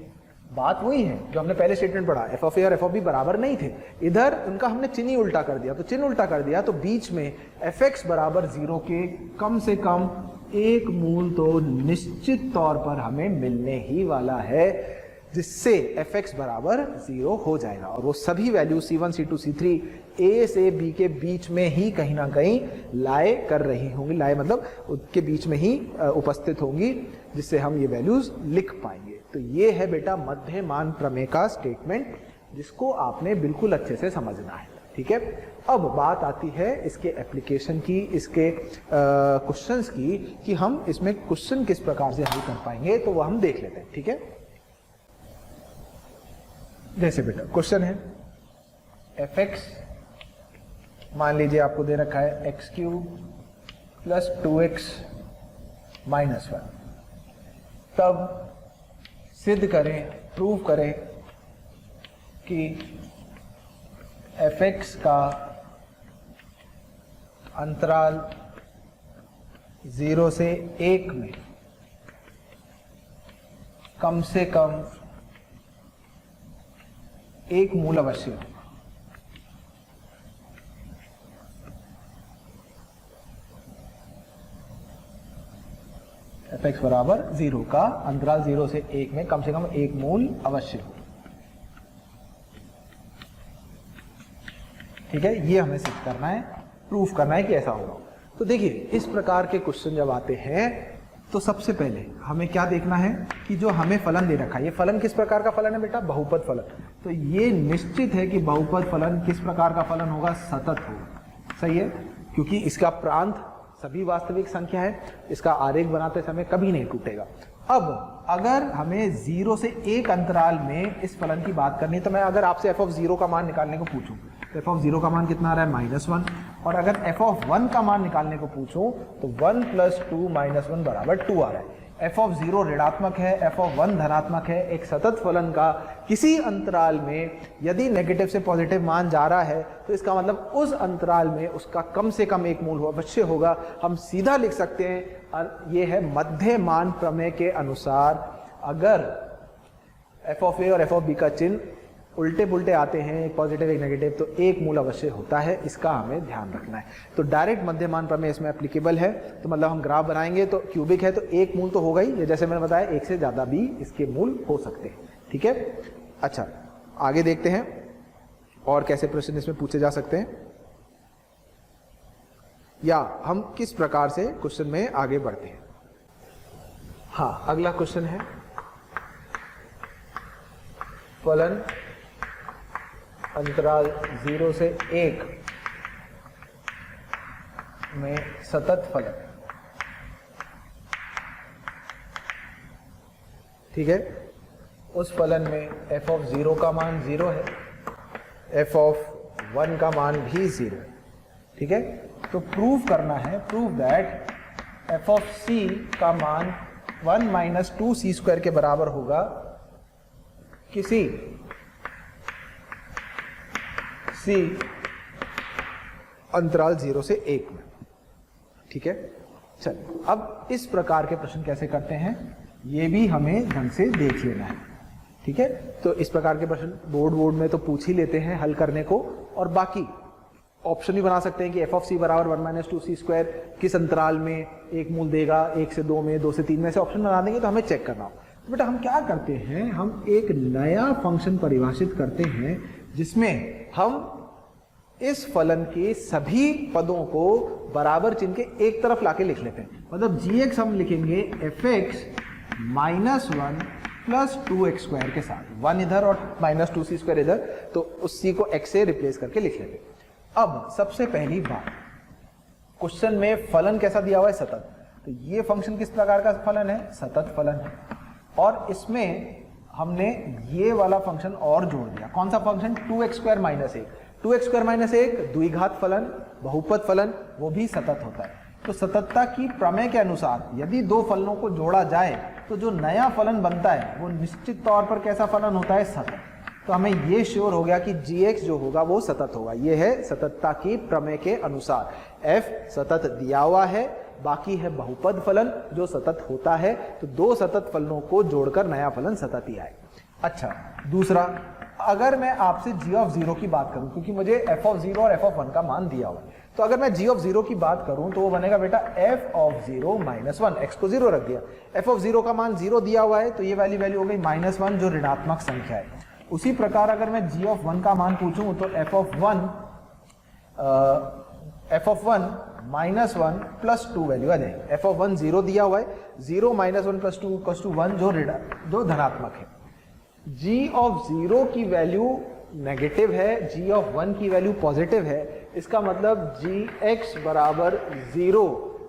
A: बात वही है जो हमने पहले स्टेटमेंट पढ़ा, एफ ऑफ ए और एफ ऑफ बी बराबर नहीं थे, इधर उनका हमने चिन्ह ही उल्टा कर दिया। तो चिन्ह उल्टा कर दिया तो बीच में एफ एक्स बराबर 0 के कम से कम एक मूल तो निश्चित तौर पर हमें मिलने ही वाला है, जिससे एफ एक्स बराबर 0 हो जाएगा। और वो सभी value C1, C2, C3 A से B के बीच में ही कहीं ना कहीं लाए कर रही होंगी, लाए मतलब उसके बीच में ही उपस्थित होंगी, जिससे हम ये वैल्यूज लिख पाएंगे। तो ये है बेटा मध्यमान प्रमेय का स्टेटमेंट, जिसको आपने बिल्कुल अच्छे से समझना है। ठीक है, अब बात आती है इसके एप्लीकेशन की, इसके क्वेश्चंस की, कि हम इसमें क्वेश्चन किस प्रकार से हल कर पाएंगे, तो वो हम देख लेते हैं। ठीक है, जैसे बेटा क्वेश्चन है एफ एक्स, मान लीजिए आपको दे रखा है x cube plus 2x minus 1, तब सिद्ध करें, प्रूव करें कि एफ एक्स का अंतराल 0 से 1 में कम से कम एक मूल अवश्य हो। एफ एक्स बराबर 0 का अंतराल 0 से 1 में कम से कम एक मूल अवश्य हो। ठीक है, ये हमें सिद्ध करना है, प्रूफ करना है कि ऐसा होगा। तो देखिए, इस प्रकार के क्वेश्चन जब आते हैं तो सबसे पहले हमें क्या देखना है कि जो हमें फलन दे रखा है, ये फलन किस प्रकार का फलन है बेटा? बहुपद फलन। तो ये निश्चित है कि बहुपद फलन किस प्रकार का फलन होगा? सतत होगा। सही है, क्योंकि इसका प्रांत सभी वास्तविक संख्या है, इसका आरेख बनाते समय कभी नहीं टूटेगा। अब अगर हमें 0 से 1 अंतराल में इस फलन की बात करनी है, तो मैं अगर आपसे f ऑफ 0 का मान निकालने को पूछूं तो f ऑफ 0 का मान कितना आ रहा है? -1। और अगर f ऑफ 1 का मान निकालने को पूछूं तो 1 + 2 - 1 बराबर 2 आ रहा है। f ऑफ 0 ऋणात्मक है, f ऑफ 1 धनात्मक है। एक सतत फलन का किसी अंतराल में यदि नेगेटिव से पॉजिटिव मान जा रहा है तो इसका मतलब उस अंतराल में उसका कम से कम एक मूल अवश्य होगा। हम सीधा लिख सकते हैं, और ये है मध्यमान प्रमेय के अनुसार अगर f ऑफ ए और f ऑफ बी का चिन्ह उल्टे पुल्टे आते हैं, एक पॉजिटिव एक नेगेटिव, तो एक मूल अवश्य होता है। इसका हमें ध्यान रखना है। तो डायरेक्ट मध्यमान प्रमेय इसमें एप्लीकेबल है। तो मतलब हम ग्राफ बनाएंगे तो क्यूबिक है तो एक मूल तो होगा ही, ये जैसे मैंने बताया एक से ज्यादा भी इसके मूल हो सकते हैं। ठीक है, अच्छा आगे देखते हैं और कैसे प्रश्न इसमें पूछे जा सकते हैं, या हम किस प्रकार से क्वेश्चन में आगे बढ़ते हैं। हाँ, अगला क्वेश्चन है फलन अंतराल 0 से 1 में सतत फलन। ठीक है, उस फलन में f ऑफ 0 का मान 0 है, f ऑफ 1 का मान भी 0 है। ठीक है, तो प्रूव करना है, prove that f of c का मान 1 - 2c² के बराबर होगा किसी c अंतराल 0 से 1 में। ठीक है, चलिए अब इस प्रकार के प्रश्न कैसे करते हैं ये भी हमें ढंग से देख लेना है। ठीक है, तो इस प्रकार के प्रश्न बोर्ड में तो पूछ ही लेते हैं हल करने को, और बाकी ऑप्शन भी बना सकते हैं कि f ऑफ c बराबर 1 - 2c² किस अंतराल में एक मूल देगा, 1 से 2 में, 2 से 3 में, से ऑप्शन बना देंगे तो हमें चेक करना हो। तो बेटा हम क्या करते हैं, हम एक नया फंक्शन परिभाषित करते हैं जिसमें हम इस फलन के सभी पदों को बराबर चिन्ह के एक तरफ लाके लिख लेते हैं। मतलब gx हम लिखेंगे fx -1 + 2x² के साथ, 1 इधर और -2c² इधर, तो उस c को x से रिप्लेस करके लिख लेते हैं। अब सबसे पहली बात, क्वेश्चन में फलन कैसा दिया हुआ है? सतत। तो ये फंक्शन किस प्रकार का फलन है? सतत फलन है। और इसमें हमने ये वाला फंक्शन और जोड़ दिया। कौन सा फंक्शन? 2x² - 1। 2x² - 1 द्विघात फलन, बहुपद फलन, वो भी सतत होता है। तो सततता की प्रमेय के अनुसार यदि दो फलनों को जोड़ा जाए तो जो नया फलन बनता है वो निश्चित तौर पर कैसा फलन होता है, सतत। तो हमें ये श्योर हो गया कि gx जो होगा वो सतत होगा। ये है सततता की प्रमेय के अनुसार। f सतत दिया हुआ है, बाकी है बहुपद फलन जो सतत होता है, तो दो सतत फलनों को जोड़कर नया फलन सतत ही आएगा। अच्छा, दूसरा, अगर मैं आपसे g की बात करूं, क्योंकि मुझे f और f का मान दिया हुआ है, तो अगर मैं g की बात करूं तो वो बनेगा बेटा f माइनस 1, x को 0 रख दिया, f का मान 0 दिया हुआ है, तो ये वाली वैल्यू हो गई -1 जो ऋणात्मक संख्या है। उसी प्रकार अगर मैं g का मान पूछूं तो f1 -1 प्लस 2 वैल्यू आ जाएगी। f 0 दिया हुआ है, 0 -1 प्लस 2 इक्वल्स टू 1 जो धनात्मक है। g की वैल्यू नेगेटिव है, g की वैल्यू पॉजिटिव है, इसका मतलब gx बराबर 0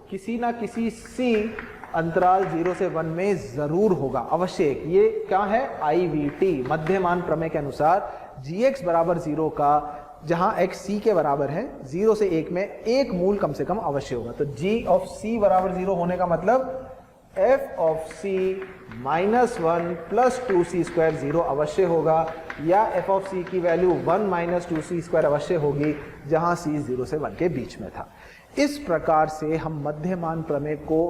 A: किसी ना किसी c अंतराल 0 से 1 में जरूर होगा, अवश्य। ये क्या है, IVT मध्यमान प्रमेय के अनुसार gx बराबर 0 का जहां x c के बराबर है, 0 से 1 में एक मूल कम से कम अवश्य होगा। तो g बराबर 0 होने का मतलब f -1 प्लस 2c² 0 अवश्य होगा, या f की वैल्यू 1 - 2c² अवश्य होगी, जहां c 0 से 1 के बीच में था। इस प्रकार से हम मध्यमान प्रमेय को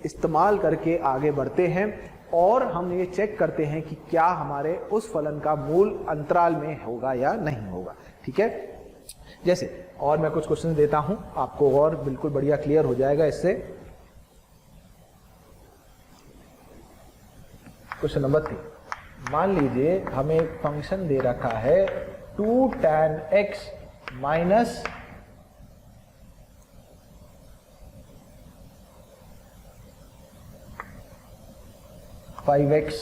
A: इस्तेमाल करके आगे बढ़ते हैं और हम ये चेक करते हैं कि क्या हमारे उस फलन का मूल अंतराल में होगा या नहीं होगा। ठीक है, जैसे और मैं कुछ क्वेश्चन देता हूं आपको और बिल्कुल बढ़िया क्लियर हो जाएगा इससे। क्वेश्चन नंबर 3, मान लीजिए हमें एक फंक्शन दे रखा है 2 tan x minus 5x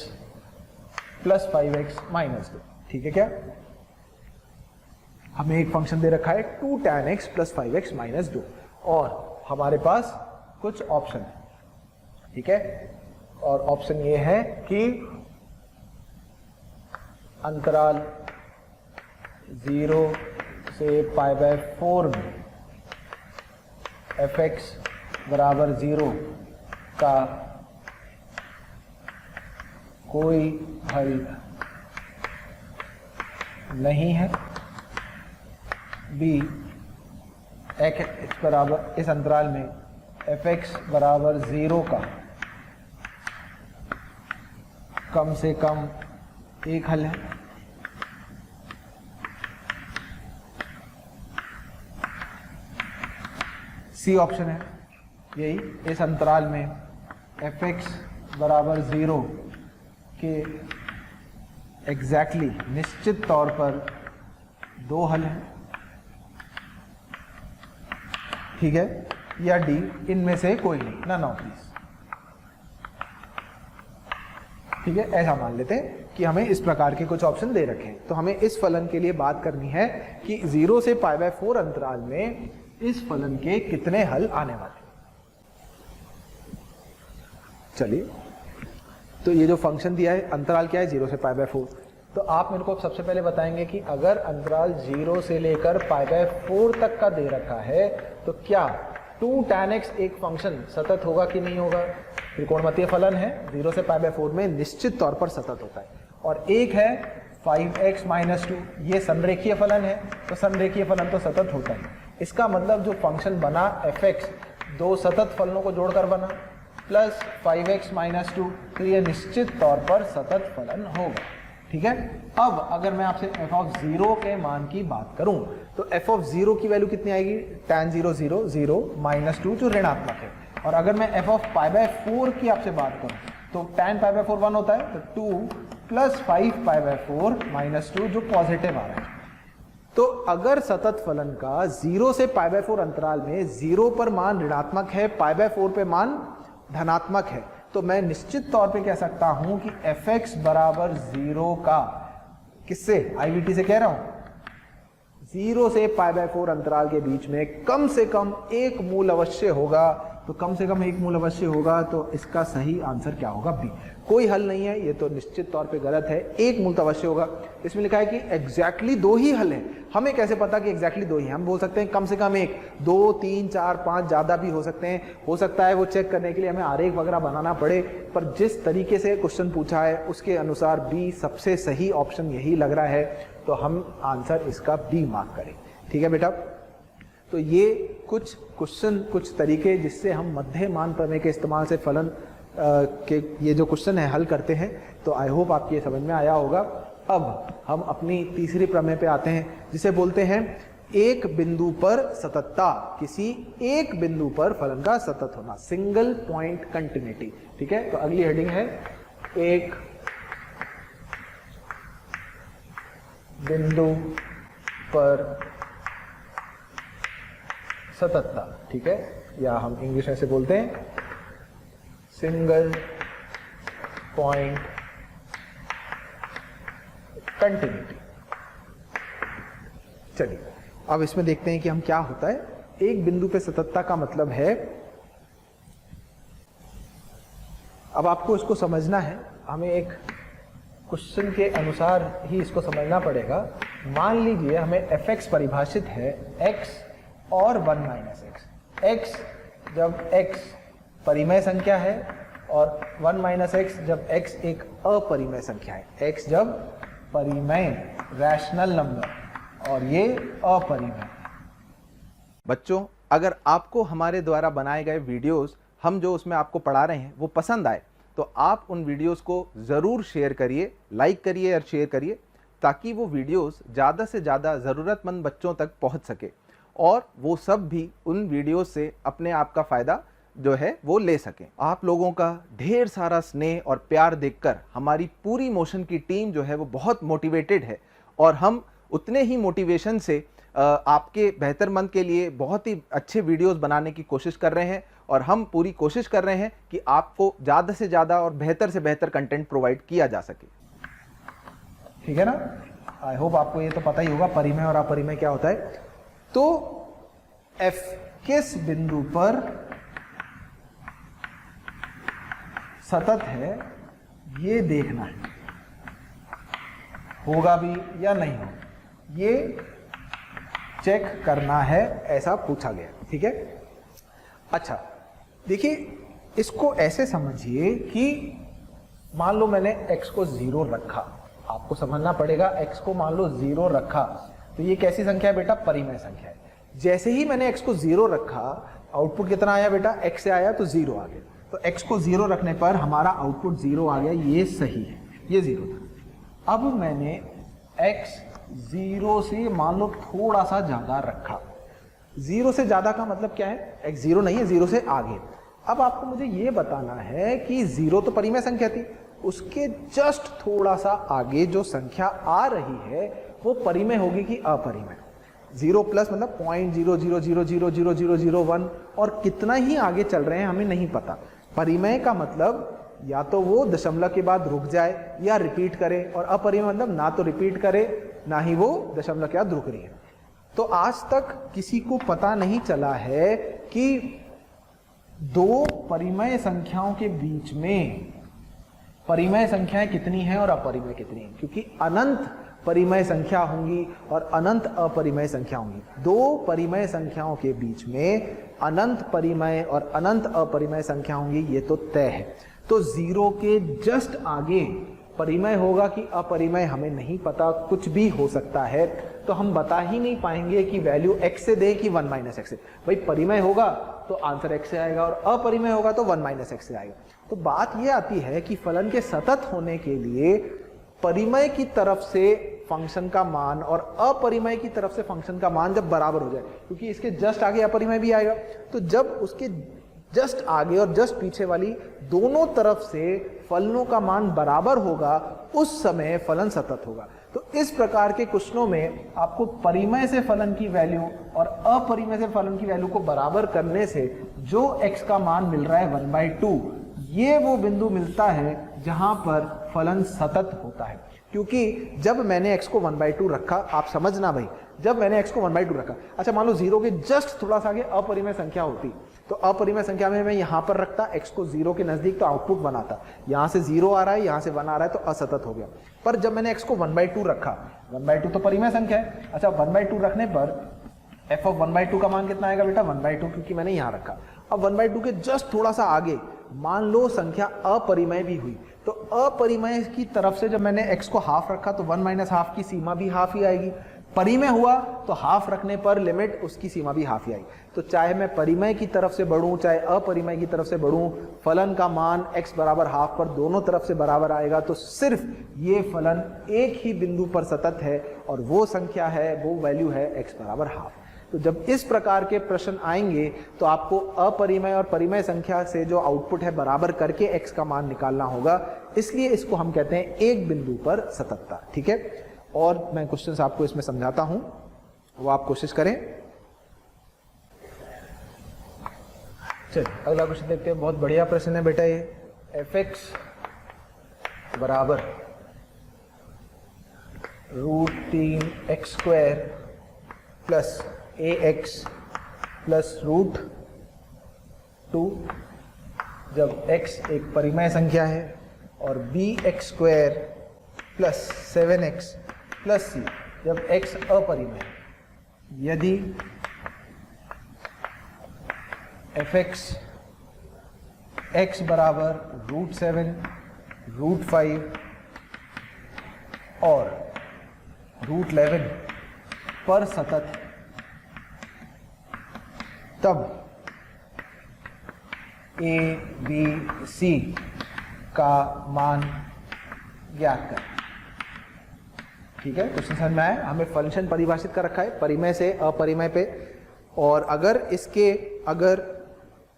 A: plus 5x minus 2। ठीक है, क्या हमें एक फंक्शन दे रखा है 2 tan x plus 5x minus 2 और हमारे पास कुछ ऑप्शन है। ठीक है, और ऑप्शन ये है कि अंतराल 0 से π/4 में fx बराबर 0 का कोई हल नहीं है। बी, x बराबर इस अंतराल में fx बराबर 0 का कम से कम एक हल है। सी ऑप्शन है, यही इस अंतराल में fx बराबर 0 के एग्जैक्टली निश्चित तौर पर दो हल हैं। ठीक है, या डी, इनमें से कोई नहीं, नन ऑफ दीस। ठीक है, ऐसा मान लेते हैं कि हमें इस प्रकार के कुछ ऑप्शन दे रखे हैं। तो हमें इस फलन के लिए बात करनी है कि 0 से π/4 अंतराल में इस फलन के कितने हल आने वाले। चलिए, तो ये जो फंक्शन दिया है, अंतराल क्या है 0 से π/4, तो आप मेरे को सबसे पहले बताएंगे कि अगर अंतराल 0 से लेकर π/4 तक का दे रखा है तो क्या 2 tan x एक फंक्शन सतत होगा कि नहीं होगा। त्रिकोणमितीय फलन है, 0 से π/4 में निश्चित तौर पर सतत होता है। और एक है 5x - 2, ये संरेखीय फलन है, तो संरेखीय फलन तो सतत होता है। इसका मतलब जो फंक्शन बना fx दो सतत फलनों को जोड़कर बना, प्लस 5x - 2, तो ये निश्चित तौर पर सतत फलन होगा। ठीक है, अब अगर मैं आपसे f के मान की बात करूं तो f की वैल्यू कितनी आएगी, tan 0 0 0 - 2 जो ऋणात्मक है। और अगर मैं f π/4 की आपसे बात करूं तो tan π/4 1 होता है, तो 2 प्लस 5 π/4 - 2 जो पॉजिटिव आ रहा है। तो अगर सतत फलन का 0 से π/4 अंतराल में 0 पर मान ऋणात्मक है, π/4 पे मान धनात्मक है, तो मैं निश्चित तौर पे कह सकता हूं कि fx बराबर 0 का, किससे, IVT से कह रहा हूं, 0 से π/4 अंतराल के बीच में कम से कम एक मूल अवश्य होगा, तो कम से कम एक मूल अवश्य होगा, तो इसका सही आंसर क्या होगा? बी। कोई हल नहीं है, ये तो निश्चित तौर पे गलत है, एक मूल तो अवश्य होगा। इसमें लिखा है कि एग्जैक्टली 2 ही हल है। हमें कैसे पता कि एग्जैक्टली 2 ही? हम बोल सकते हैं कम से कम 1, 2, 3, 4, 5 ज़्यादा भी हो सकते हैं। हो सकता है वो चेक करने के लिए हमें आरेख वगैरह बनाना पड़े, पर जिस तरीके से क्वेश्चन पूछा है उसके अनुसार बी सबसे सही ऑप्शन यही लग रहा है, तो हम आंसर इसका बी मार्क करें। ठीक है बेटा, तो ये कुछ क्वेश्चन, कुछ तरीके जिससे हम मध्यमान प्रमेय के इस्तेमाल से फलन के ये जो क्वेश्चन है हल करते हैं। तो आई होप आपको ये समझ में आया होगा। अब हम अपनी तीसरी प्रमेय पे आते हैं, जिसे बोलते हैं एक बिंदु पर सततता, किसी एक बिंदु पर फलन का सतत होना, सिंगल पॉइंट कंटिन्यूटी। ठीक है, तो अगली हेडिंग है एक बिंदु पर सततता। ठीक है, या हम इंग्लिश में से बोलते हैं सिंगल पॉइंट कंटिन्यूटी। चलिए अब इसमें देखते हैं कि हम क्या होता है। एक बिंदु पे सततता का मतलब है, अब आपको इसको समझना है, हमें एक क्वेश्चन के अनुसार ही इसको समझना पड़ेगा। मान लीजिए हमें fx परिभाषित है x और 1 - x। x जब x परिमेय संख्या है और 1 - x जब x एक अपरिमेय संख्या है। x जब परिमेय रैशनल नंबर और ये अपरिमेय।
B: बच्चों, अगर आपको हमारे द्वारा बनाए गए वीडियोस, हम जो उसमें आपको पढ़ा रहे हैं, वो पसंद आए तो आप उन वीडियोस को ज़रूर शेयर करिए, लाइक करिए और शेयर करिए, ताकि वो वीडियोस ज़्यादा से ज़्यादा ज़रूरतमंद बच्चों तक पहुंच सके और वो सब भी उन वीडियोस से अपने आप का फ़ायदा जो है वो ले सकें। आप लोगों का ढेर सारा स्नेह और प्यार देखकर हमारी पूरी मोशन की टीम जो है वो बहुत मोटिवेटेड है, और हम उतने ही मोटिवेशन से आपके बेहतरमंद के लिए बहुत ही अच्छे वीडियोस बनाने की कोशिश कर रहे हैं, और हम पूरी कोशिश कर रहे हैं कि आपको ज़्यादा से ज़्यादा और बेहतर से बेहतर कंटेंट प्रोवाइड किया जा सके।
A: ठीक है ना? आई होप आपको ये तो पता ही होगा परिमेय और अपरिमेय क्या होता है। तो f किस बिंदु पर सतत है ये देखना है, होगा भी या नहीं होगा ये चेक करना है, ऐसा पूछा गया। ठीक है, अच्छा देखिए, इसको ऐसे समझिए कि मान लो मैंने x को 0 रखा, आपको समझना पड़ेगा x को मान लो 0 रखा, तो ये कैसी संख्या है बेटा? परिमेय संख्या है। जैसे ही मैंने x को 0 रखा, आउटपुट कितना आया बेटा? x से आया तो 0 आ गया। तो x को 0 रखने पर हमारा आउटपुट 0 आ गया, ये सही है, ये 0 था। अब मैंने x 0 से मान लो थोड़ा सा ज्यादा रखा। 0 से ज्यादा का मतलब क्या है? x 0 नहीं है, 0 से आगे। अब आपको मुझे ये बताना है कि 0 तो परिमेय संख्या थी, उसके जस्ट थोड़ा सा आगे जो संख्या आ रही है वो परिमेय होगी कि अपरिमेय? 0 प्लस मतलब 0.000000001 और कितना ही आगे चल रहे हैं हमें नहीं पता। परिमेय का मतलब या तो वो दशमलव के बाद रुक जाए या रिपीट करे, और अपरिमेय मतलब ना तो रिपीट करे ना ही वो दशमलव के बाद रुक रही है। तो आज तक किसी को पता नहीं चला है कि दो परिमेय संख्याओं के बीच में परिमेय संख्याएं कितनी हैं और अपरिमेय कितनी हैं, क्योंकि अनंत परिमेय संख्या होंगी और अनंत अपरिमेय संख्या होंगी। दो परिमेय संख्याओं के बीच में अनंत परिमेय और अनंत अपरिमेय संख्या होंगी, ये तो तय है। तो 0 के जस्ट आगे परिमेय होगा कि अपरिमेय हमें नहीं पता, कुछ भी हो सकता है। तो हम बता ही नहीं पाएंगे कि वैल्यू x से दे कि 1 - x से। भाई परिमेय होगा तो आंसर x से आएगा और अपरिमेय होगा तो 1 - x से आएगा। तो बात यह आती है कि फलन के सतत होने के लिए परिमेय की तरफ से फंक्शन का मान और अपरिमेय की तरफ से फंक्शन का मान जब बराबर हो जाए, क्योंकि इसके जस्ट आगे अपरिमेय भी आएगा, तो जब उसके जस्ट आगे और जस्ट पीछे वाली दोनों तरफ से फलनों का मान बराबर होगा, उस समय फलन सतत होगा। तो इस प्रकार के क्वेश्चनों में आपको परिमेय से फलन की वैल्यू और अपरिमेय से फलन की वैल्यू को बराबर करने से जो x का मान मिल रहा है 1/2, ये वो बिंदु मिलता है जहां पर फलन सतत होता है। क्योंकि जब मैंने x को 1/2 रखा, आप समझना भाई, जब मैंने x को 1/2 रखा, अच्छा मान लो 0 के जस्ट थोड़ा सा आगे अपरिमेय संख्या होती, तो तो अपरिमेय संख्या में मैं यहां पर रखता x को 0 के नजदीक तो आउटपुट बनाता, यहां से 0 आ रहा है, यहां से 1 आ रहा है तो असतत हो गया। पर जब मैंने x को 1/2 रखा, 1/2 तो परिमेय संख्या है, अच्छा 1/2 रखने पर f ऑफ 1/2 का मान कितना आएगा बेटा 1/2, क्योंकि मैंने यहां रखा। अब 1/2 के जस्ट थोड़ा सा आगे मान लो संख्या अपरिमेय भी हुई, तो अपरिमेय की तरफ से जब मैंने x को हाफ रखा तो 1 - हाफ की सीमा भी हाफ ही आएगी। परिमेय हुआ तो हाफ रखने पर लिमिट उसकी सीमा भी हाफ ही आएगी। तो चाहे मैं परिमेय की तरफ से बढ़ूं चाहे अपरिमेय की तरफ से बढ़ूं, फलन का मान x बराबर हाफ पर दोनों तरफ से बराबर आएगा। तो सिर्फ ये फलन एक ही बिंदु पर सतत है और वो संख्या है, वो वैल्यू है x बराबर हाफ। तो जब इस प्रकार के प्रश्न आएंगे तो आपको अपरिमेय और परिमेय संख्या से जो आउटपुट है बराबर करके x का मान निकालना होगा, इसलिए इसको हम कहते हैं एक बिंदु पर सततता। ठीक है, और मैं क्वेश्चंस आपको इसमें समझाता हूं, वो आप कोशिश करें। चलिए अगला क्वेश्चन देखते हैं। बहुत बढ़िया प्रश्न है बेटा ये। fx बराबर √3x² प्लस ax प्लस √2, जब x एक परिमेय संख्या है, और bx² plus 7x plus c जब x अपरिमेय है। यदि fx x बराबर √7, √5 और √11 पर सतत, तब a b c का मान ज्ञात करें। ठीक है, क्वेश्चन समझ में आया। हमें फंक्शन परिभाषित कर रखा है परिमेय से अपरिमेय पे, और अगर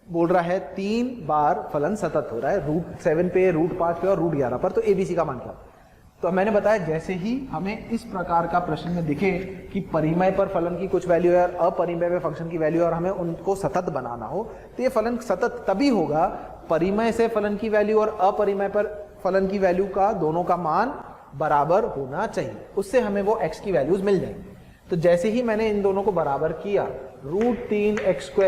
A: बोल रहा है 3 बार फलन सतत हो रहा है, √7 पे, √5 पे और √11 पर, तो ABC का मान क्या? तो मैंने बताया जैसे ही हमें इस प्रकार का प्रश्न में दिखे कि परिमेय पर फलन की कुछ वैल्यू है और अपरिमेय में फंक्शन की वैल्यू है और हमें उनको सतत बनाना हो, तो ये फलन सतत तभी होगा परिमेय से फलन की वैल्यू और अपरिमेय पर फलन की वैल्यू का दोनों का मान बराबर होना चाहिए, उससे हमें वो x की वैल्यूज मिल जाएंगी। तो जैसे ही मैंने इन दोनों को बराबर किया, √3x²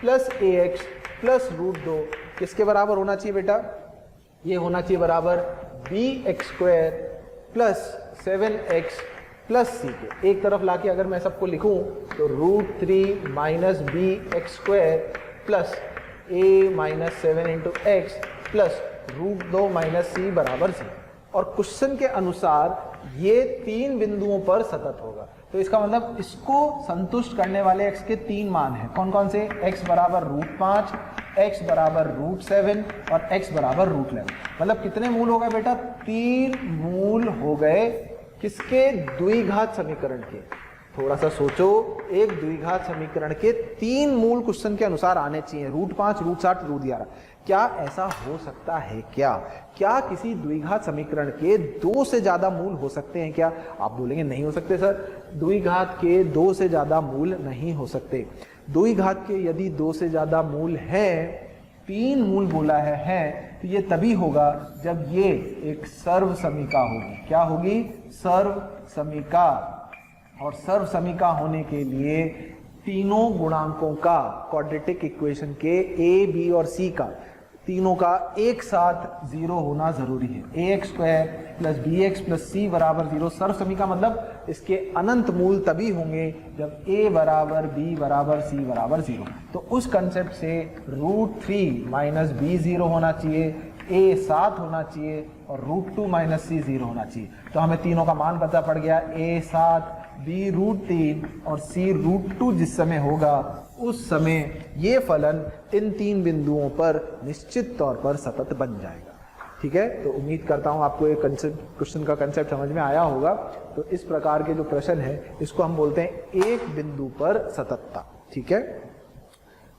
A: प्लस ax प्लस √2 किसके बराबर होना चाहिए बेटा? ये होना चाहिए बराबर bx² plus 7x plus c के। एक तरफ लाके अगर मैं सबको लिखूं तो √3 minus bx² plus a minus 7 into x plus √2 minus c बराबर c। और क्वेश्चन के अनुसार ये 3 बिंदुओं पर सतत होगा। तो इसका मतलब इसको संतुष्ट करने वाले x के 3 मान हैं। कौन कौन से? x बराबर √5, x बराबर √7 और x बराबर √11। मतलब कितने मूल हो गए बेटा? 3 मूल हो गए। किसके? द्विघात समीकरण के। थोड़ा सा सोचो, एक द्विघात समीकरण के 3 मूल क्वेश्चन के अनुसार आने चाहिए, √5, √7, √11। क्या ऐसा हो सकता है क्या? क्या किसी द्विघात समीकरण के 2 से ज्यादा मूल हो सकते हैं क्या? आप बोलेंगे नहीं हो सकते सर, द्विघात के 2 से ज्यादा मूल नहीं हो सकते। द्विघात के यदि 2 से ज्यादा मूल हैं, 3 मूल बोला है तो ये तभी होगा जब ये एक सर्व समीका होगी। क्या होगी? सर्व समीका। और सर्व समीका होने के लिए तीनों गुणांकों का, क्वाड्रेटिक इक्वेशन के a, b और c का, तीनों का एक साथ 0 होना जरूरी है। ax² plus bx plus c बराबर 0 सर्व समीका, मतलब इसके अनंत मूल तभी होंगे जब a बराबर b बराबर c बराबर 0। तो उस कंसेप्ट से √3 माइनस b 0 होना चाहिए, a 7 होना चाहिए और √2 माइनस c 0 होना चाहिए। तो हमें तीनों का मान पता पड़ गया, a 7, b √3 और c √2 जिस समय होगा उस समय ये फलन इन 3 बिंदुओं पर निश्चित तौर पर सतत बन जाएगा। ठीक है, तो उम्मीद करता हूं आपको ये क्वेश्चन का कंसेप्ट समझ में आया होगा। तो इस प्रकार के जो प्रश्न है इसको हम बोलते हैं एक बिंदु पर सततता। ठीक है,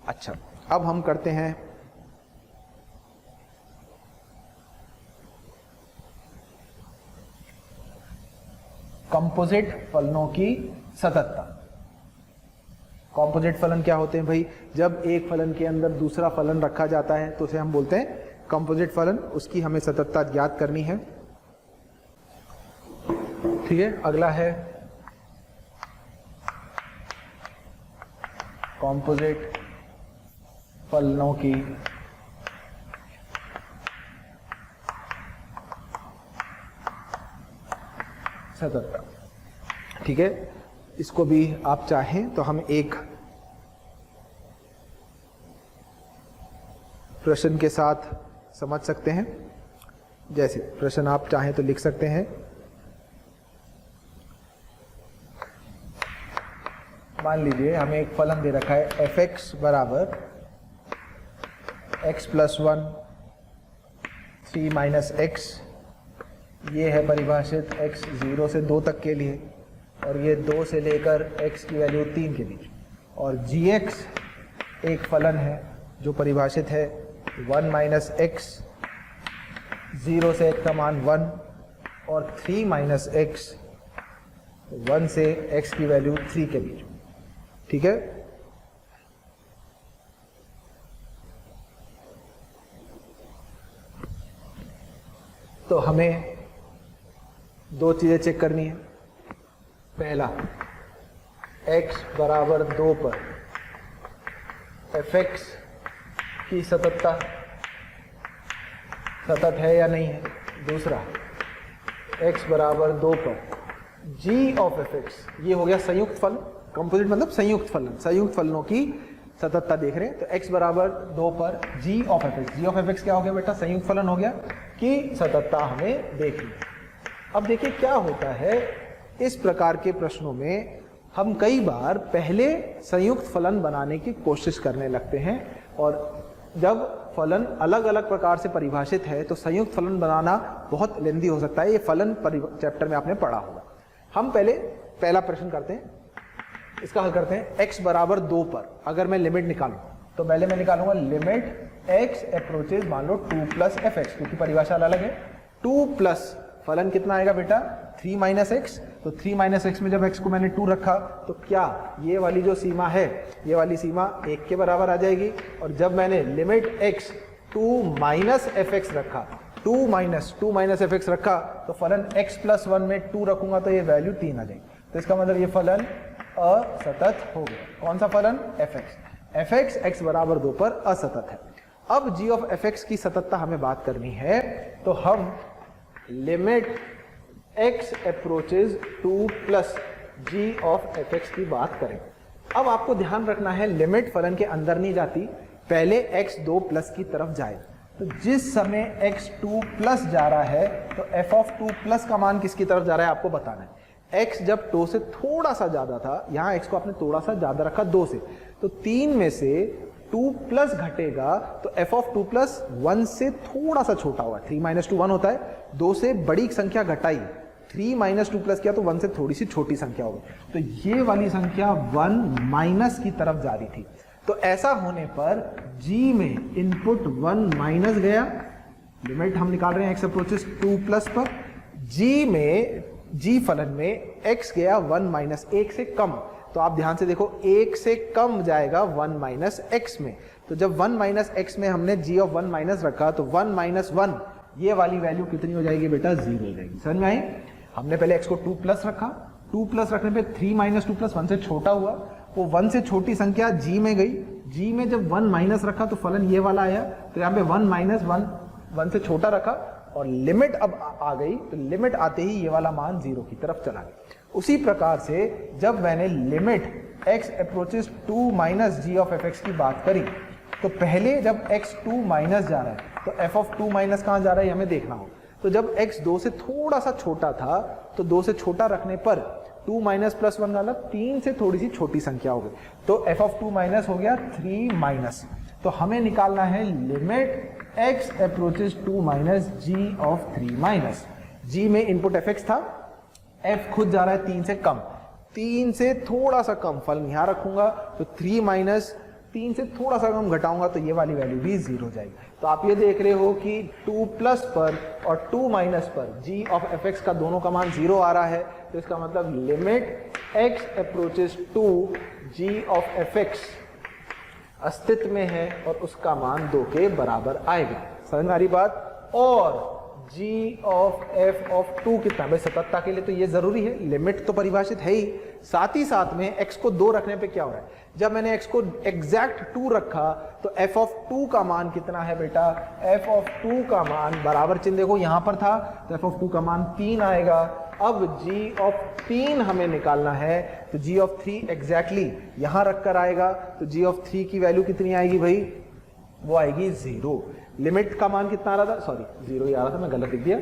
A: अच्छा अब हम करते हैं कंपोजिट फलनों की सततता। कॉम्पोजिट फलन क्या होते हैं भाई? जब एक फलन के अंदर दूसरा फलन रखा जाता है तो उसे हम बोलते हैं कंपोजिट फलन। उसकी हमें सततता ज्ञात करनी है। ठीक है, अगला है कंपोजिट फलनों की सततता। ठीक है, इसको भी आप चाहें तो हम एक प्रश्न के साथ समझ सकते हैं। जैसे प्रश्न आप चाहें तो लिख सकते हैं। मान लीजिए हमें एक फलन दे रखा है f(x) बराबर x प्लस 1 3 माइनस x। ये है परिभाषित x 0 से 2 तक के लिए, और ये 2 से लेकर x की वैल्यू 3 के बीच। और gx एक फलन है जो परिभाषित है 1 माइनस x, 0 से x का मान 1, और 3 माइनस x, 1 से x की वैल्यू 3 के बीच। ठीक है, तो हमें दो चीजें चेक करनी है। पहला, x बराबर 2 पर f(x) की सततता सतत है या नहीं है। दूसरा, x बराबर 2 पर g ऑफ f(x), ये हो गया संयुक्त फलन। कंपोजिट मतलब संयुक्त फलन, संयुक्त फलनों की सततता देख रहे हैं। तो x बराबर 2 पर g of f(x), g of f(x) क्या हो गया बेटा, संयुक्त फलन हो गया कि सततता हमें देखनी है। अब देखिए क्या होता है, इस प्रकार के प्रश्नों में हम कई बार पहले संयुक्त फलन बनाने की कोशिश करने लगते हैं, और जब फलन अलग अलग प्रकार से परिभाषित है तो संयुक्त फलन बनाना बहुत लेंदी हो सकता है। ये फलन चैप्टर में आपने पढ़ा होगा। हम पहले पहला प्रश्न करते हैं, इसका हल करते हैं। x बराबर 2 पर अगर मैं लिमिट निकालूं तो पहले मैं निकालूंगा लिमिट x अप्रोचेज मान लो 2 प्लस f(x), क्योंकि परिभाषा अलग है। 2 प्लस फलन कितना आएगा बेटा, 3 माइनस एक्स। तो 3 माइनस एक्स में जब x को मैंने 2 रखा तो क्या ये वाली जो सीमा है, ये वाली सीमा 1 के बराबर आ जाएगी। और जब मैंने लिमिट x 2 माइनस f(x) रखा, 2 माइनस f(x) रखा, तो फलन x प्लस 1 में 2 रखूंगा तो ये वैल्यू 3 आ जाएगी। तो इसका मतलब ये फलन असतत हो गया। कौन सा फलन, f(x) x बराबर 2 पर असतत है। अब g ऑफ f(x) की सततता हमें बात करनी है, तो हम limit x approaches 2 plus g of f(x) की बात करें। अब आपको ध्यान रखना है, लिमिट फलन के अंदर नहीं जाती, पहले x 2 प्लस की तरफ जाए। तो जिस समय x 2 प्लस जा रहा है तो f ऑफ 2 प्लस का मान किसकी तरफ जा रहा है आपको बताना है। x जब 2 से थोड़ा सा ज्यादा था, यहां x को आपने थोड़ा सा ज्यादा रखा 2 से, तो 3 में से 2 प्लस घटेगा तो f ऑफ 2 प्लस 1 से थोड़ा सा छोटा होगा। 3 माइनस 2 1 होता है, 2 से बड़ी संख्या घटाई, 3 माइनस 2 प्लस किया तो 1 से थोड़ी सी छोटी संख्या होगी। तो ये वाली संख्या 1 माइनस की तरफ जा रही थी। तो ऐसा होने पर g में इनपुट 1 माइनस गया, लिमिट हम निकाल रहे हैं x अप्रोचेस 2 प्लस पर, g फलन में x गया 1 माइनस 1 से कम। तो आप ध्यान से देखो, 1 से कम जाएगा 1 माइनस x में। तो जब 1 माइनस x में हमने g ऑफ 1 माइनस रखा तो 1 माइनस 1, ये वाली वैल्यू कितनी हो जाएगी बेटा, 0 हो जाएगी। समझ में आई? हमने पहले x को 2 प्लस रखा, 2 प्लस रखने पे 3 माइनस 2 प्लस 1 से छोटा हुआ, वो 1 से छोटी संख्या g में गई, g में जब 1 माइनस रखा तो फलन ये वाला आया। तो यहाँ पे 1 माइनस 1 से छोटा रखा और लिमिट अब आ गई, तो लिमिट आते ही ये वाला मान 0 की तरफ चला गया। उसी प्रकार से जब मैंने limit x approaches 2 minus g of f(x) की बात करी, तो पहले जब x 2 माइनस जा रहा है तो f ऑफ 2 माइनस कहाँ जा रहा है हमें देखना हो। तो जब x 2 से थोड़ा सा छोटा था तो 2 से छोटा रखने पर 2 माइनस प्लस 1 वाला 3 से थोड़ी सी छोटी संख्या हो गई, तो f ऑफ 2 माइनस हो गया 3 माइनस। तो हमें निकालना है limit x approaches 2 minus g of 3 minus. g में इनपुट f(x) था, f खुद जा रहा है 3 से कम, 3 से थोड़ा सा कम फलन यहां रखूंगा तो 3 माइनस 3 से थोड़ा सा कम घटाऊंगा तो ये वाली वैल्यू भी 0 हो जाएगी। तो आप ये देख रहे हो कि 2 प्लस पर और 2 माइनस पर g ऑफ f(x) का दोनों का मान 0 आ रहा है। तो इसका मतलब limit x approaches 2 g of f(x) अस्तित्व में है और उसका मान 2 के बराबर आएगा। समझ में आ रही बात? और g ऑफ f ऑफ 2 कितना है भाई? सततता के लिए तो ये जरूरी है, लिमिट तो परिभाषित है ही, साथ ही साथ में x को 2 रखने पे क्या हो रहा है, जब मैंने x को एग्जैक्ट 2 रखा तो f ऑफ 2 का मान कितना है बेटा? f ऑफ 2 का मान बराबर चिन्ह देखो यहां पर था तो f ऑफ 2 का मान 3 आएगा। अब g ऑफ 3 हमें निकालना है तो g ऑफ 3 एग्जैक्टली यहां रखकर आएगा तो g ऑफ 3 की वैल्यू कितनी आएगी भाई? वो आएगी 0। लिमिट का मान कितना आ रहा था? सॉरी 0 ही आ रहा था, मैं गलत लिख दिया।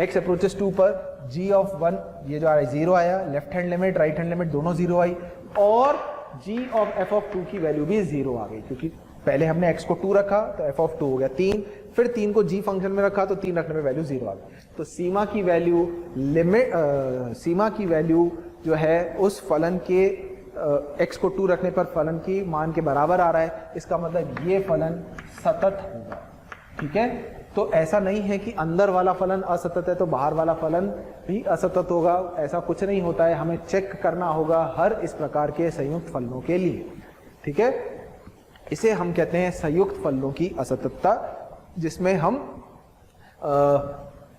A: x अप्रोचेस 2 पर g ऑफ 1 ये जो आ रहा है 0 आया, left hand limit right hand limit दोनों 0 आई, और g ऑफ f ऑफ 2 की वैल्यू भी 0 आ गई, क्योंकि पहले हमने x को 2 रखा तो f ऑफ 2 हो गया 3, फिर 3 को g फंक्शन में रखा तो 3 रखने में वैल्यू 0 आ गई। तो सीमा की वैल्यू सीमा की वैल्यू जो है उस फलन के x को 2 रखने पर फलन की मान के बराबर आ रहा है, इसका मतलब ये फलन सतत होगा। ठीक है, तो ऐसा नहीं है कि अंदर वाला फलन असतत है तो बाहर वाला फलन भी असतत होगा, ऐसा कुछ नहीं होता है, हमें चेक करना होगा हर इस प्रकार के संयुक्त फलनों के लिए। ठीक है, इसे हम कहते हैं संयुक्त फलनों की असततता, जिसमें हम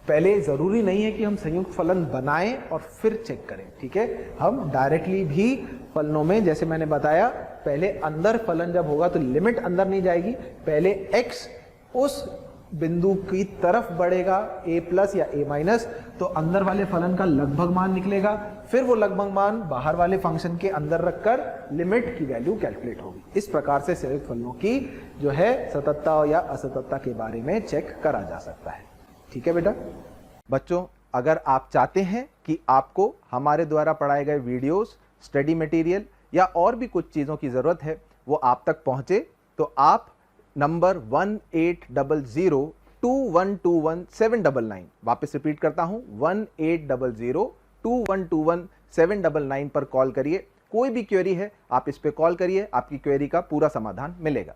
A: पहले जरूरी नहीं है कि हम संयुक्त फलन बनाएं और फिर चेक करें। ठीक है, हम डायरेक्टली भी फलनों में, जैसे मैंने बताया, पहले अंदर फलन जब होगा तो लिमिट अंदर नहीं जाएगी, पहले x उस बिंदु की तरफ बढ़ेगा a प्लस या a माइनस, तो अंदर वाले फलन का लगभग मान निकलेगा, फिर वो लगभग मान बाहर वाले फंक्शन के अंदर रखकर लिमिट की वैल्यू कैलकुलेट होगी। इस प्रकार से संयुक्त फलनों की जो है सततता या असततता के बारे में चेक करा जा सकता है। ठीक है बेटा।
B: बच्चों, अगर आप चाहते हैं कि आपको हमारे द्वारा पढ़ाए गए वीडियोस, स्टडी मटेरियल या और भी कुछ चीज़ों की ज़रूरत है वो आप तक पहुँचे, तो आप नंबर 180021217999, वापस रिपीट करता हूं 180021217999 पर कॉल करिए। कोई भी क्वेरी है आप इस पे कॉल करिए, आपकी क्वेरी का पूरा समाधान मिलेगा।